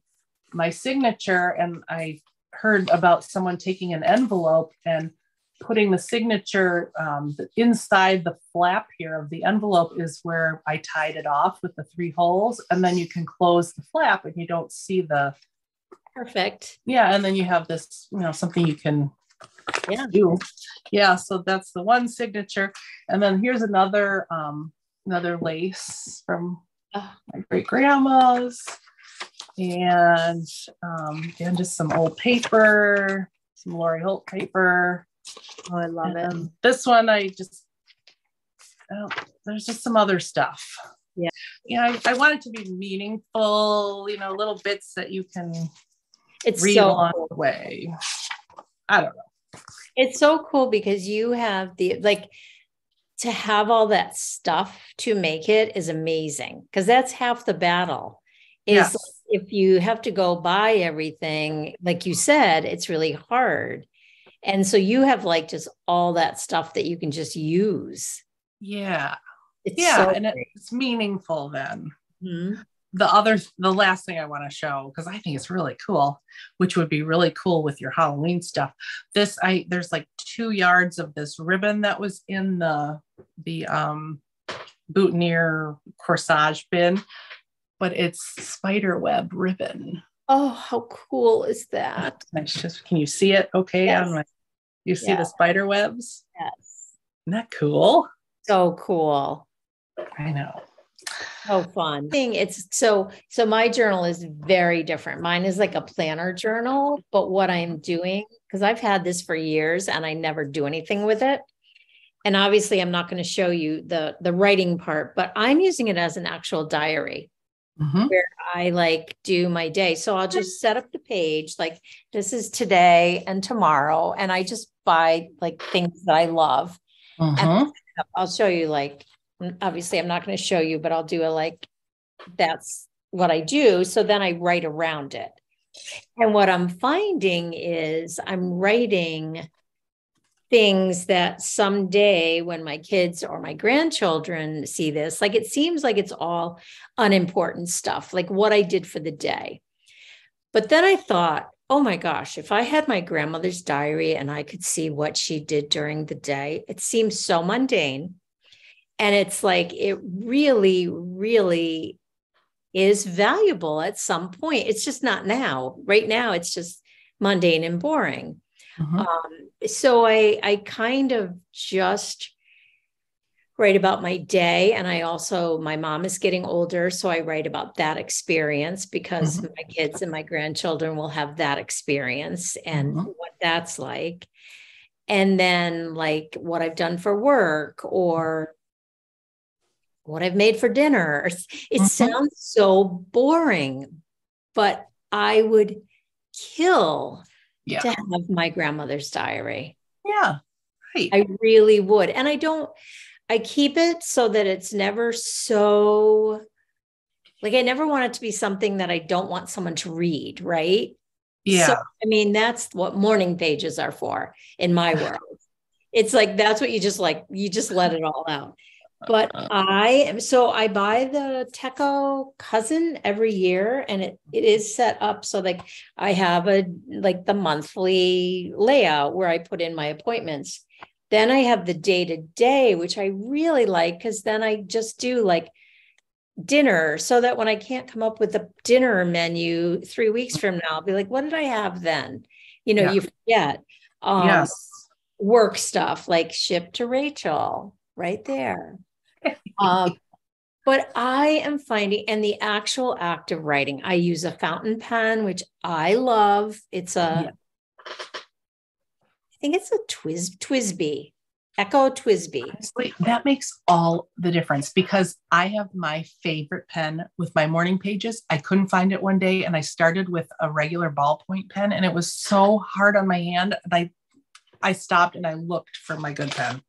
signature, and I heard about someone taking an envelope and putting the signature inside the flap here of the envelope is where I tied it off with the 3 holes, and then you can close the flap and you don't see the perfect. Yeah. And then you have this, something you can do. Yeah. So that's the one signature. And then here's another lace from my great grandma's. And just some old paper, some Lori Holt paper. Oh, I love it. This one, there's just some other stuff. Yeah. I want it to be meaningful, little bits that you can read along the way. I don't know. It's so cool because you have to have all that stuff to make it is amazing, because that's half the battle. If you have to go buy everything, like you said, it's really hard. And so you have just all that stuff that you can just use. Yeah. It's Yeah. so And great. it's meaningful then. Mhm. The last thing I want to show, because I think it's really cool, which would be really cool with your Halloween stuff. There's like 2 yards of this ribbon that was in the boutonniere corsage bin, but it's spider web ribbon. Oh, how cool is that? Can you see it? Okay. Yes. You see Yeah. the spider webs? Yes. Isn't that cool? So cool. I know. So fun. So my journal is very different. Mine is like a planner journal, but what I'm doing, because I've had this for years and I never do anything with it. And obviously I'm not going to show you the writing part, but I'm using it as an actual diary where I like do my day. So I'll just set up the page, like this is today and tomorrow. And I just buy like things that I love. And I'll show you, like, obviously I'm not going to show you, but I'll do a like, that's what I do. So then I write around it. And what I'm finding is I'm writing things that someday when my kids or my grandchildren see this, like it seems like it's all unimportant stuff, like what I did for the day. But then I thought, oh my gosh, if I had my grandmother's diary and I could see what she did during the day, it seems so mundane. And it's like, it really, really is valuable at some point. It's just not now. Right now, it's just mundane and boring. So I kind of just write about my day. And my mom is getting older. So I write about that experience because my kids and my grandchildren will have that experience and what that's like. And then like what I've done for work or what I've made for dinner. It sounds so boring, but I would kill to have my grandmother's diary. Yeah, right. I really would. And I keep it so that it's never so, like, I never want it to be something that I don't want someone to read, right? Yeah. So, I mean, that's what morning pages are for in my world. It's like, that's what you just let it all out. But I buy the Techo Cousin every year, and it is set up so like I have the monthly layout where I put in my appointments. Then I have the day-to-day, which I really like because then I just do like dinner so that when I can't come up with a dinner menu 3 weeks from now, I'll be like, what did I have then? You forget. Yes. Work stuff like ship to Rachel right there. But I am finding, and the actual act of writing, I use a fountain pen, which I love. I think it's a Twisby, Echo Twisby. Honestly, that makes all the difference because I have my favorite pen with my morning pages. I couldn't find it one day and I started with a regular ballpoint pen and it was so hard on my hand. And I stopped and I looked for my good pen.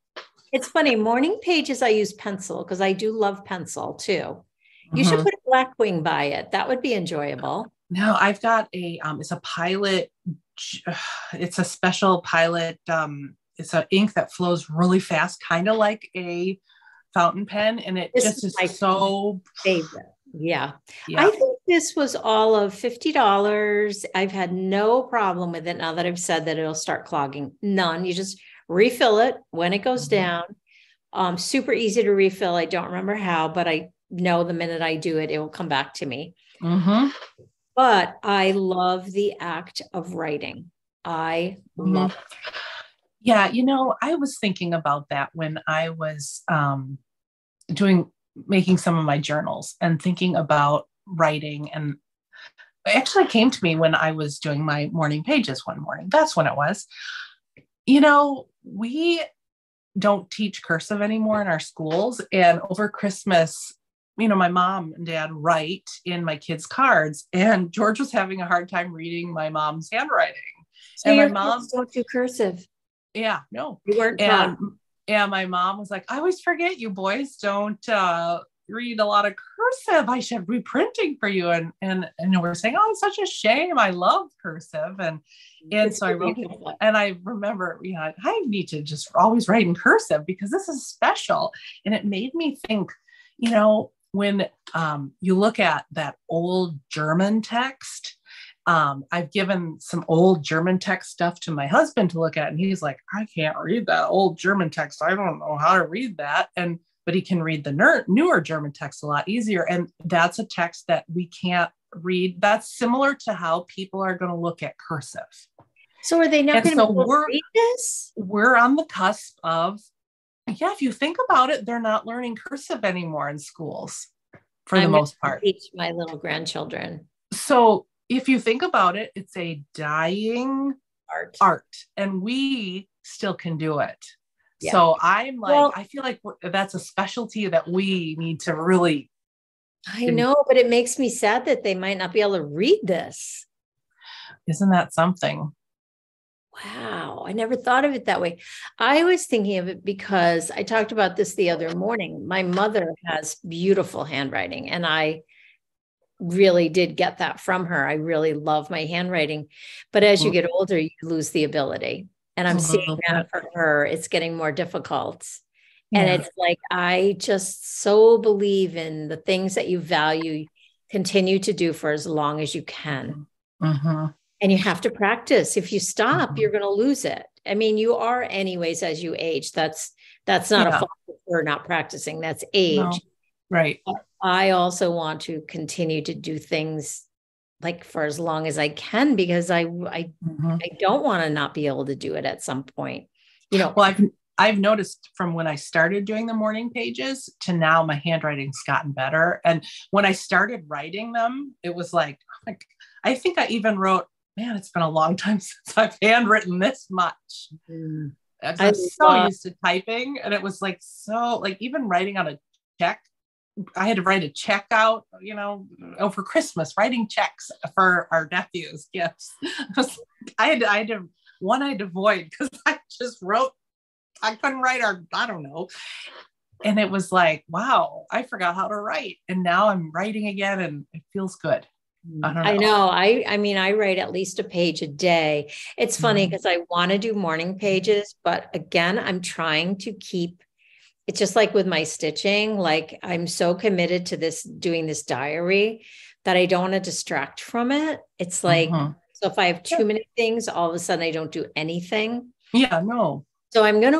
It's funny, morning pages, I use pencil because I do love pencil too. You should put a Blackwing by it. That would be enjoyable. No, I've got it's a Pilot. It's a special Pilot. It's an ink that flows really fast, kind of like a fountain pen. And it just is so favorite. Yeah. I think this was all of $50. I've had no problem with it now that I've said that it'll start clogging. None. You just refill it when it goes down. Super easy to refill. I don't remember how, but I know the minute I do it, it will come back to me. But I love the act of writing. I love it. Yeah, I was thinking about that when I was making some of my journals and thinking about writing. And it actually came to me when I was doing my morning pages one morning. That's when it was. We don't teach cursive anymore in our schools. And over Christmas, my mom and dad write in my kids' cards, and George was having a hard time reading my mom's handwriting. So and my mom don't do cursive. Yeah, no. You weren't taught. And my mom was like, I always forget you boys don't read a lot of cursive. I should be printing for you. And we're saying, oh, it's such a shame. I love cursive. And so I wrote, and I remember, I need to just always write in cursive because this is special. And it made me think, when you look at that old German text, I've given some old German text stuff to my husband to look at, and he's like, I can't read that old German text. I don't know how to read that. But he can read the newer German text a lot easier. And that's a text that we can't read. That's similar to how people are going to look at cursive. So are they not going to read this? We're on the cusp of, if you think about it, they're not learning cursive anymore in schools for the most part. Teach my little grandchildren. So if you think about it, it's a dying art, and we still can do it. Yeah. So I feel like that's a specialty that we need to really. I know, but it makes me sad that they might not be able to read this. Isn't that something? Wow. I never thought of it that way. I was thinking of it because I talked about this the other morning. My mother has beautiful handwriting, and I really did get that from her. I really love my handwriting, but as you get older, you lose the ability. And I'm seeing that for her, it's getting more difficult. Yeah. And it's like, I just so believe in the things that you value, continue to do for as long as you can. And you have to practice. If you stop, you're going to lose it. I mean, you are anyways, as you age. That's not a fault for not practicing. That's age. No. Right. But I also want to continue to do things like for as long as I can, because I don't want to not be able to do it at some point. Well, I've noticed from when I started doing the morning pages to now, my handwriting's gotten better. And when I started writing them, it was like I think I even wrote, man, it's been a long time since I've handwritten this much. I'm so used to typing, and it was like, even writing on a check, I had to write a check out, over Christmas, writing checks for our nephews' gifts. I had to avoid because I just wrote, I couldn't write I don't know. And it was like, wow, I forgot how to write. And now I'm writing again, and it feels good. I know. I mean, I write at least a page a day. It's funny because I want to do morning pages, but again, I'm trying to keep. It's just like with my stitching, like I'm so committed to doing this diary that I don't want to distract from it. It's like, so if I have too many things, all of a sudden I don't do anything. Yeah, no. So I'm going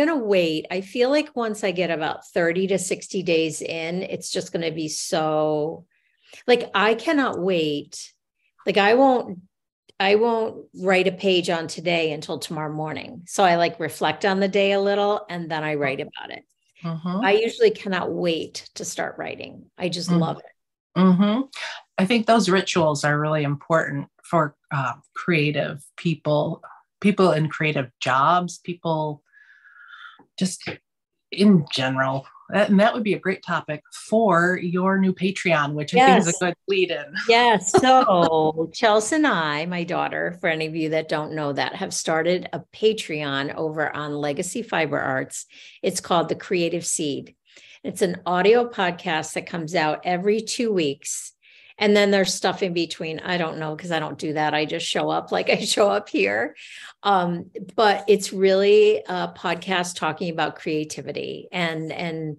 to wait. I feel like once I get about 30 to 60 days in, it's just going to be so like, I cannot wait. Like I won't write a page on today until tomorrow morning. So I reflect on the day a little, and then I write about it. I usually cannot wait to start writing. I just love it. I think those rituals are really important for creative people in creative jobs, people just in general. And that would be a great topic for your new Patreon, which I think is a good lead in. Yes. So Chelsea and I, my daughter, for any of you that don't know that, have started a Patreon over on Legacy Fiber Arts. It's called The Creative Seed. It's an audio podcast that comes out every 2 weeks. And then there's stuff in between. I don't know, because I don't do that. I just show up like I show up here. But it's really a podcast talking about creativity and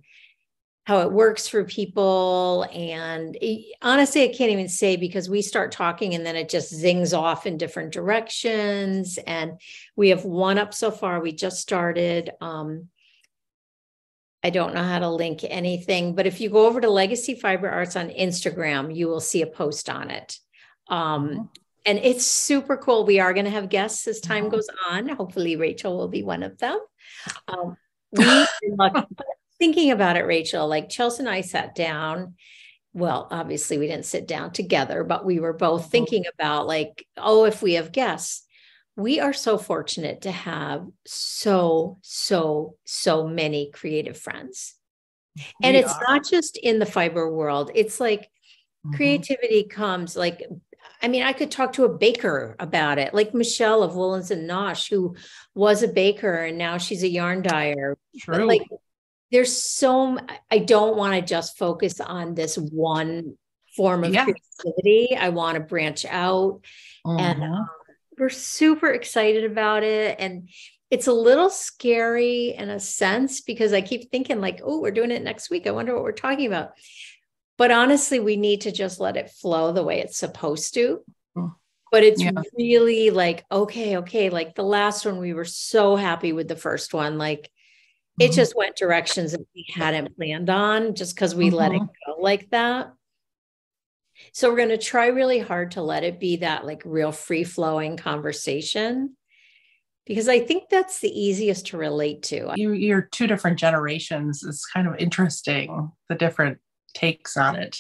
how it works for people. And honestly, I can't even say, because we start talking and then it just zings off in different directions. And we have one up so far. We just started. I don't know how to link anything, but if you go over to Legacy Fiber Arts on Instagram, you will see a post on it. And it's super cool. We are going to have guests as time goes on. Hopefully Rachel will be one of them. Thinking about it, Rachel, like Chelsea and I sat down. Well, obviously we didn't sit down together, but we were both thinking about if we have guests. We are so fortunate to have so many creative friends. And it's not just in the fiber world. It's like creativity comes I could talk to a baker about it, like Michelle of Woolens and Nosh, who was a baker and now she's a yarn dyer. True. There's I don't want to just focus on this one form of creativity. I want to branch out and we're super excited about it. And it's a little scary in a sense, because I keep thinking like, oh, we're doing it next week. I wonder what we're talking about. But honestly, we need to just let it flow the way it's supposed to. But it's really like, okay. Like the last one, we were so happy with the first one. Like it just went directions that we hadn't planned on just because we let it go like that. So we're going to try really hard to let it be that like real free flowing conversation, because I think that's the easiest to relate to. You're two different generations. It's kind of interesting, the different takes on it.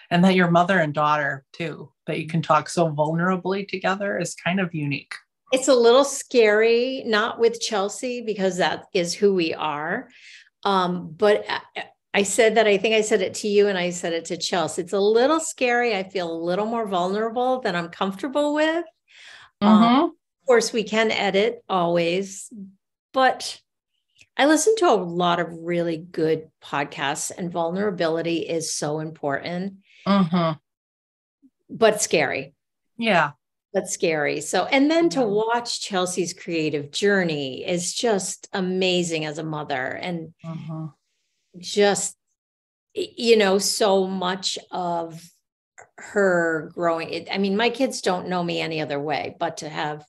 And that you're mother and daughter too, that you can talk so vulnerably together is kind of unique. It's a little scary, not with Chelsea, because that is who we are. But I said that, I think I said it to you and I said it to Chelsea. It's a little scary. I feel a little more vulnerable than I'm comfortable with. Of course, we can edit always, but I listen to a lot of really good podcasts, and vulnerability is so important, but scary. Yeah. But scary. So, and then to watch Chelsea's creative journey is just amazing as a mother, and just, you know, so much of her growing. I mean, my kids don't know me any other way, but to have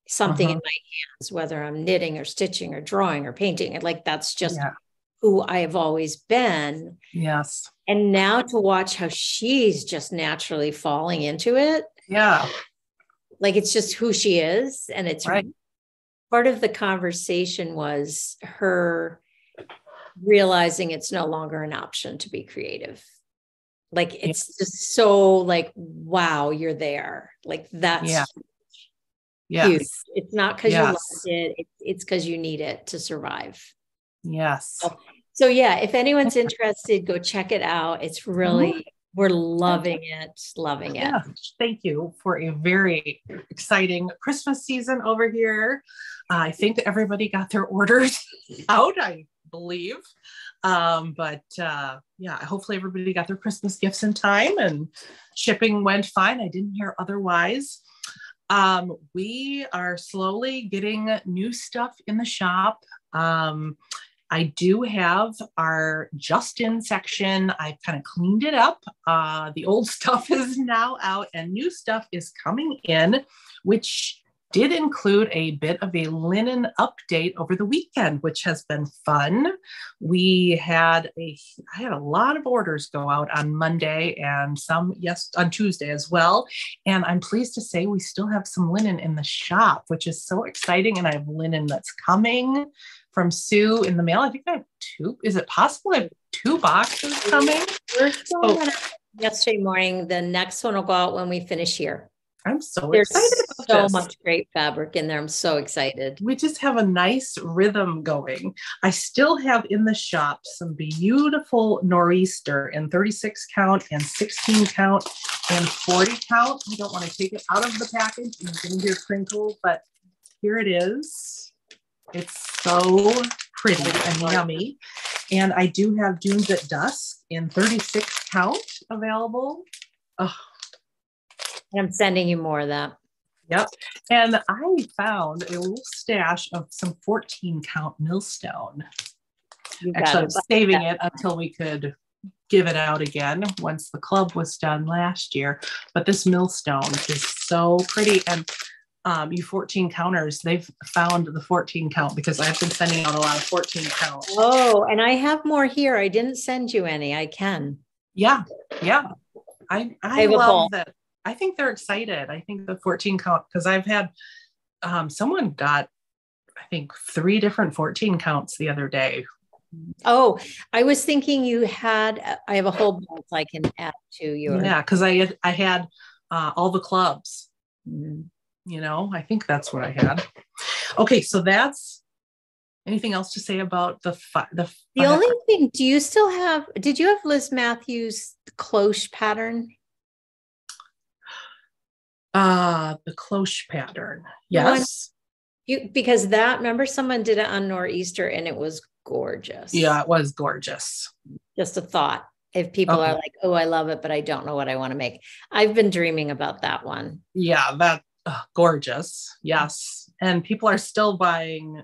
something in my hands, whether I'm knitting or stitching or drawing or painting, like that's just who I have always been. Yes. And now to watch how she's just naturally falling into it. Yeah. Like it's just who she is. And it's part of the conversation was her realizing it's no longer an option to be creative. Like it's just so like, wow, you're there. Like that's huge. It's not because you loved it. It's because you need it to survive. Yes. So yeah, if anyone's interested, go check it out. It's really, we're loving it. Loving it. Yeah. Thank you for a very exciting Christmas season over here. I think everybody got their orders out, I believe. But hopefully everybody got their Christmas gifts in time and shipping went fine. I didn't hear otherwise. We are slowly getting new stuff in the shop. I do have our just-in section. I kind of cleaned it up. The old stuff is now out and new stuff is coming in, which did include a bit of a linen update over the weekend, which has been fun. I had a lot of orders go out on Monday and some, on Tuesday as well. And I'm pleased to say we still have some linen in the shop, which is so exciting. And I have linen that's coming from Sue in the mail. I think I have two. Is it possible I have 2 boxes coming? Yesterday morning. The next one will go out when we finish here. I'm so excited about so this. much great fabric in there. I'm so excited. We just have a nice rhythm going. I still have in the shop some beautiful nor'easter in 36 count and 16 count and 40 count. I don't want to take it out of the package and it's going to be crinkled, but here it is. It's so pretty and yummy. And I do have Dunes at Dusk in 36 count available. Oh. And I'm sending you more of that. Yep. And I found a little stash of some 14 count millstone. Actually, I'm saving it until we could give it out again once the club was done last year. But this millstone is so pretty. And you 14 counters, they've found the 14 count because I've been sending out a lot of 14 count. Oh, and I have more here. I didn't send you any. I can. Yeah. Yeah. I love that. I think they're excited. I think the 14 count, because I've had someone got, I think 3 different 14 counts the other day. Oh, I was thinking I have a whole bunch I can add to yours. Yeah, because I had all the clubs. You know, I think that's what I had. Okay, so that's anything else to say about the only thing, did you have Liz Matthews' cloche pattern? The cloche pattern. Yes. Because remember someone did it on Nor'easter and it was gorgeous. Yeah, it was gorgeous. Just a thought. If people are like, oh, I love it, but I don't know what I want to make. I've been dreaming about that one. Yeah, Gorgeous. Yes. And people are still buying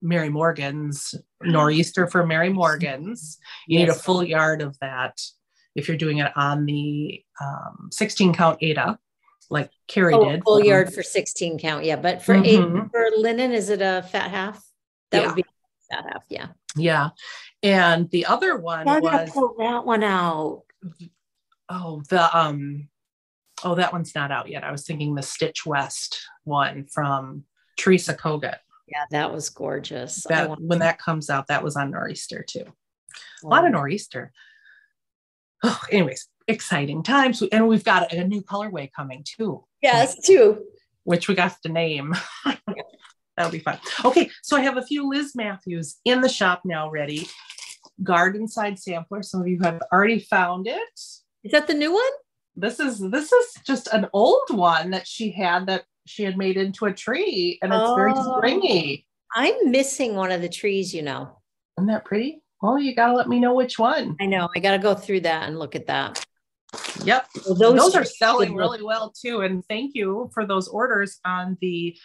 Mary Morgan's nor'easter for Mary Morgan's. You need a full yard of that if you're doing it on the 16 count Ada, like Carrie did. Full yard for 16 count. Yeah. But for for linen, is it a fat half? That would be a fat half. Yeah. Yeah. And the other one was pull that one out. That one's not out yet. I was thinking the Stitch West one from Teresa Kogut. Yeah, that was gorgeous. When that comes out, that was on nor'easter too. A lot of nor'easter. Oh, anyways, exciting times. And we've got a new colorway coming too. Yes, too. Which we got to name. That'll be fun. Okay, so I have a few Liz Matthews in the shop now ready. Garden side sampler. Some of you have already found it. Is that the new one? This is just an old one that she had made into a tree, and it's very springy. I'm missing one of the trees, Isn't that pretty? Well, you got to let me know which one. I know. I got to go through that and look at that. Yep. Well, those are selling really well too. And thank you for those orders on the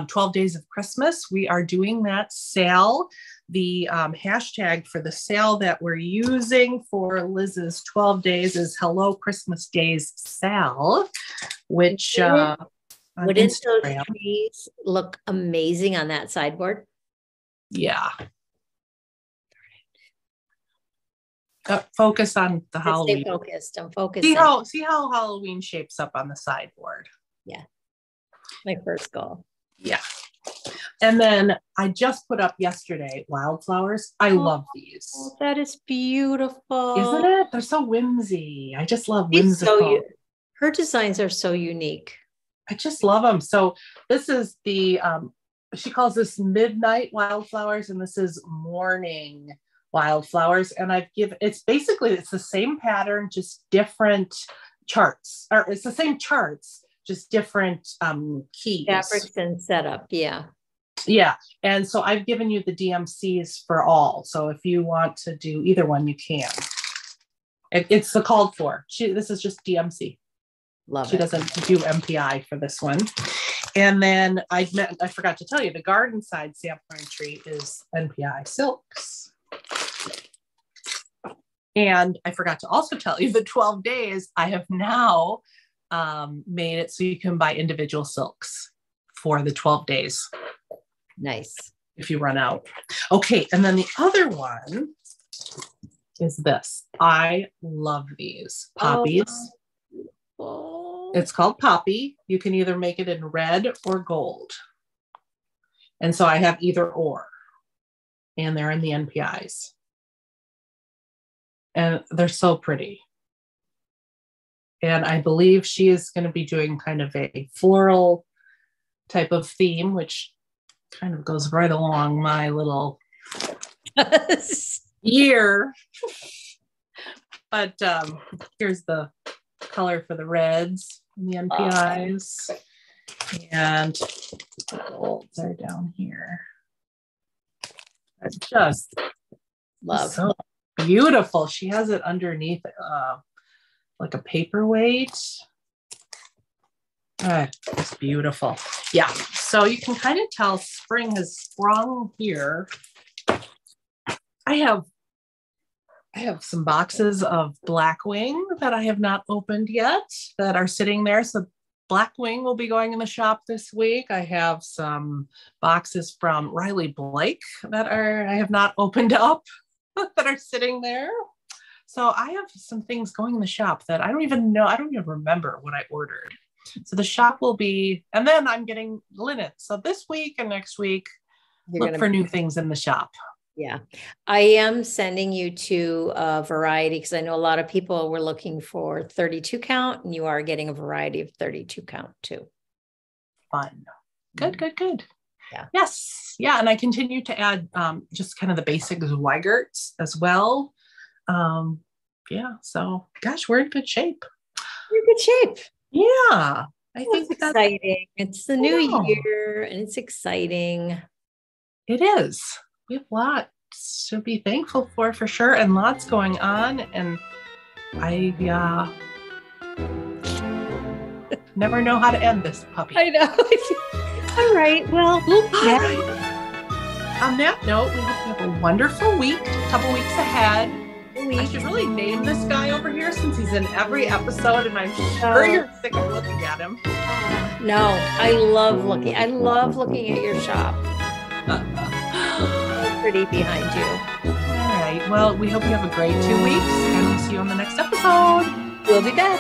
12 Days of Christmas. We are doing that sale. The hashtag for the sale that we're using for Liz's 12 days is Hello Christmas Days Sale, which wouldn't those trees look amazing on that sideboard? Yeah. Focus on the Halloween. Stay focused. I'm focused. See how Halloween shapes up on the sideboard. Yeah. My first goal. Yeah. And then I just put up yesterday wildflowers. I love these. Oh, that is beautiful. Isn't it? They're so whimsy. I just love whimsical. Her designs are so unique. I just love them. So this is the, she calls this midnight wildflowers, and this is morning wildflowers. And it's the same pattern, just different charts, or it's the same charts, just different keys. Fabrics and setup. Yeah. Yeah. And so I've given you the DMCs for all. So if you want to do either one, you can. It's the called for. This is just DMC. She doesn't do MPI for this one. And then I forgot to tell you, the garden side sampler entry is NPI silks. And I forgot to also tell you the 12 days I have now made it so you can buy individual silks for the 12 days. Nice. If you run out. Okay. And then the other one is this. I love these poppies. Oh. It's called Poppy. You can either make it in red or gold. And so I have either or. And they're in the NPIs. And they're so pretty. And I believe she is going to be doing kind of a floral type of theme, which kind of goes right along my little year. But here's the color for the reds and the NPIs. And the golds are down here. I just love. So beautiful. She has it underneath like a paperweight. It's beautiful. Yeah. So you can kind of tell spring has sprung here. I have some boxes of Blackwing that I have not opened yet that are sitting there. So Blackwing will be going in the shop this week. I have some boxes from Riley Blake that I have not opened up that are sitting there. So I have some things going in the shop that I don't even remember what I ordered. So the shop will be, and then I'm getting linen. So this week and next week, look for new things in the shop. Yeah. I am sending you to a variety because I know a lot of people were looking for 32 count, and you are getting a variety of 32 count too. Fun. Good. Yeah. Yes. Yeah. And I continue to add just kind of the basics of Weigerts as well. Yeah. So gosh, we're in good shape. We're in good shape. Yeah. I think that's exciting. It's the new year and it's exciting. It is. We have lots to be thankful for sure, and lots going Never know how to end this puppy. I know. All right. Well, on that note, we hope you have a wonderful week, a couple weeks ahead. I should really name this guy over here since he's in every episode, and I'm sure you're sick of looking at him. No, I love looking at your shop. Pretty behind you. All right. Well, we hope you have a great 2 weeks, and we'll see you on the next episode. We'll be back.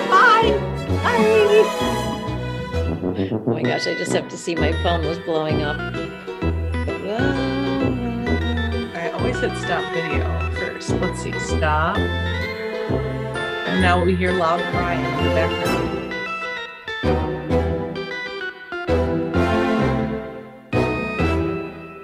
Bye. Bye. Oh my gosh, I just have to see my phone was blowing up. I always hit stop video first. Let's see. Stop. And now we hear loud crying in the background.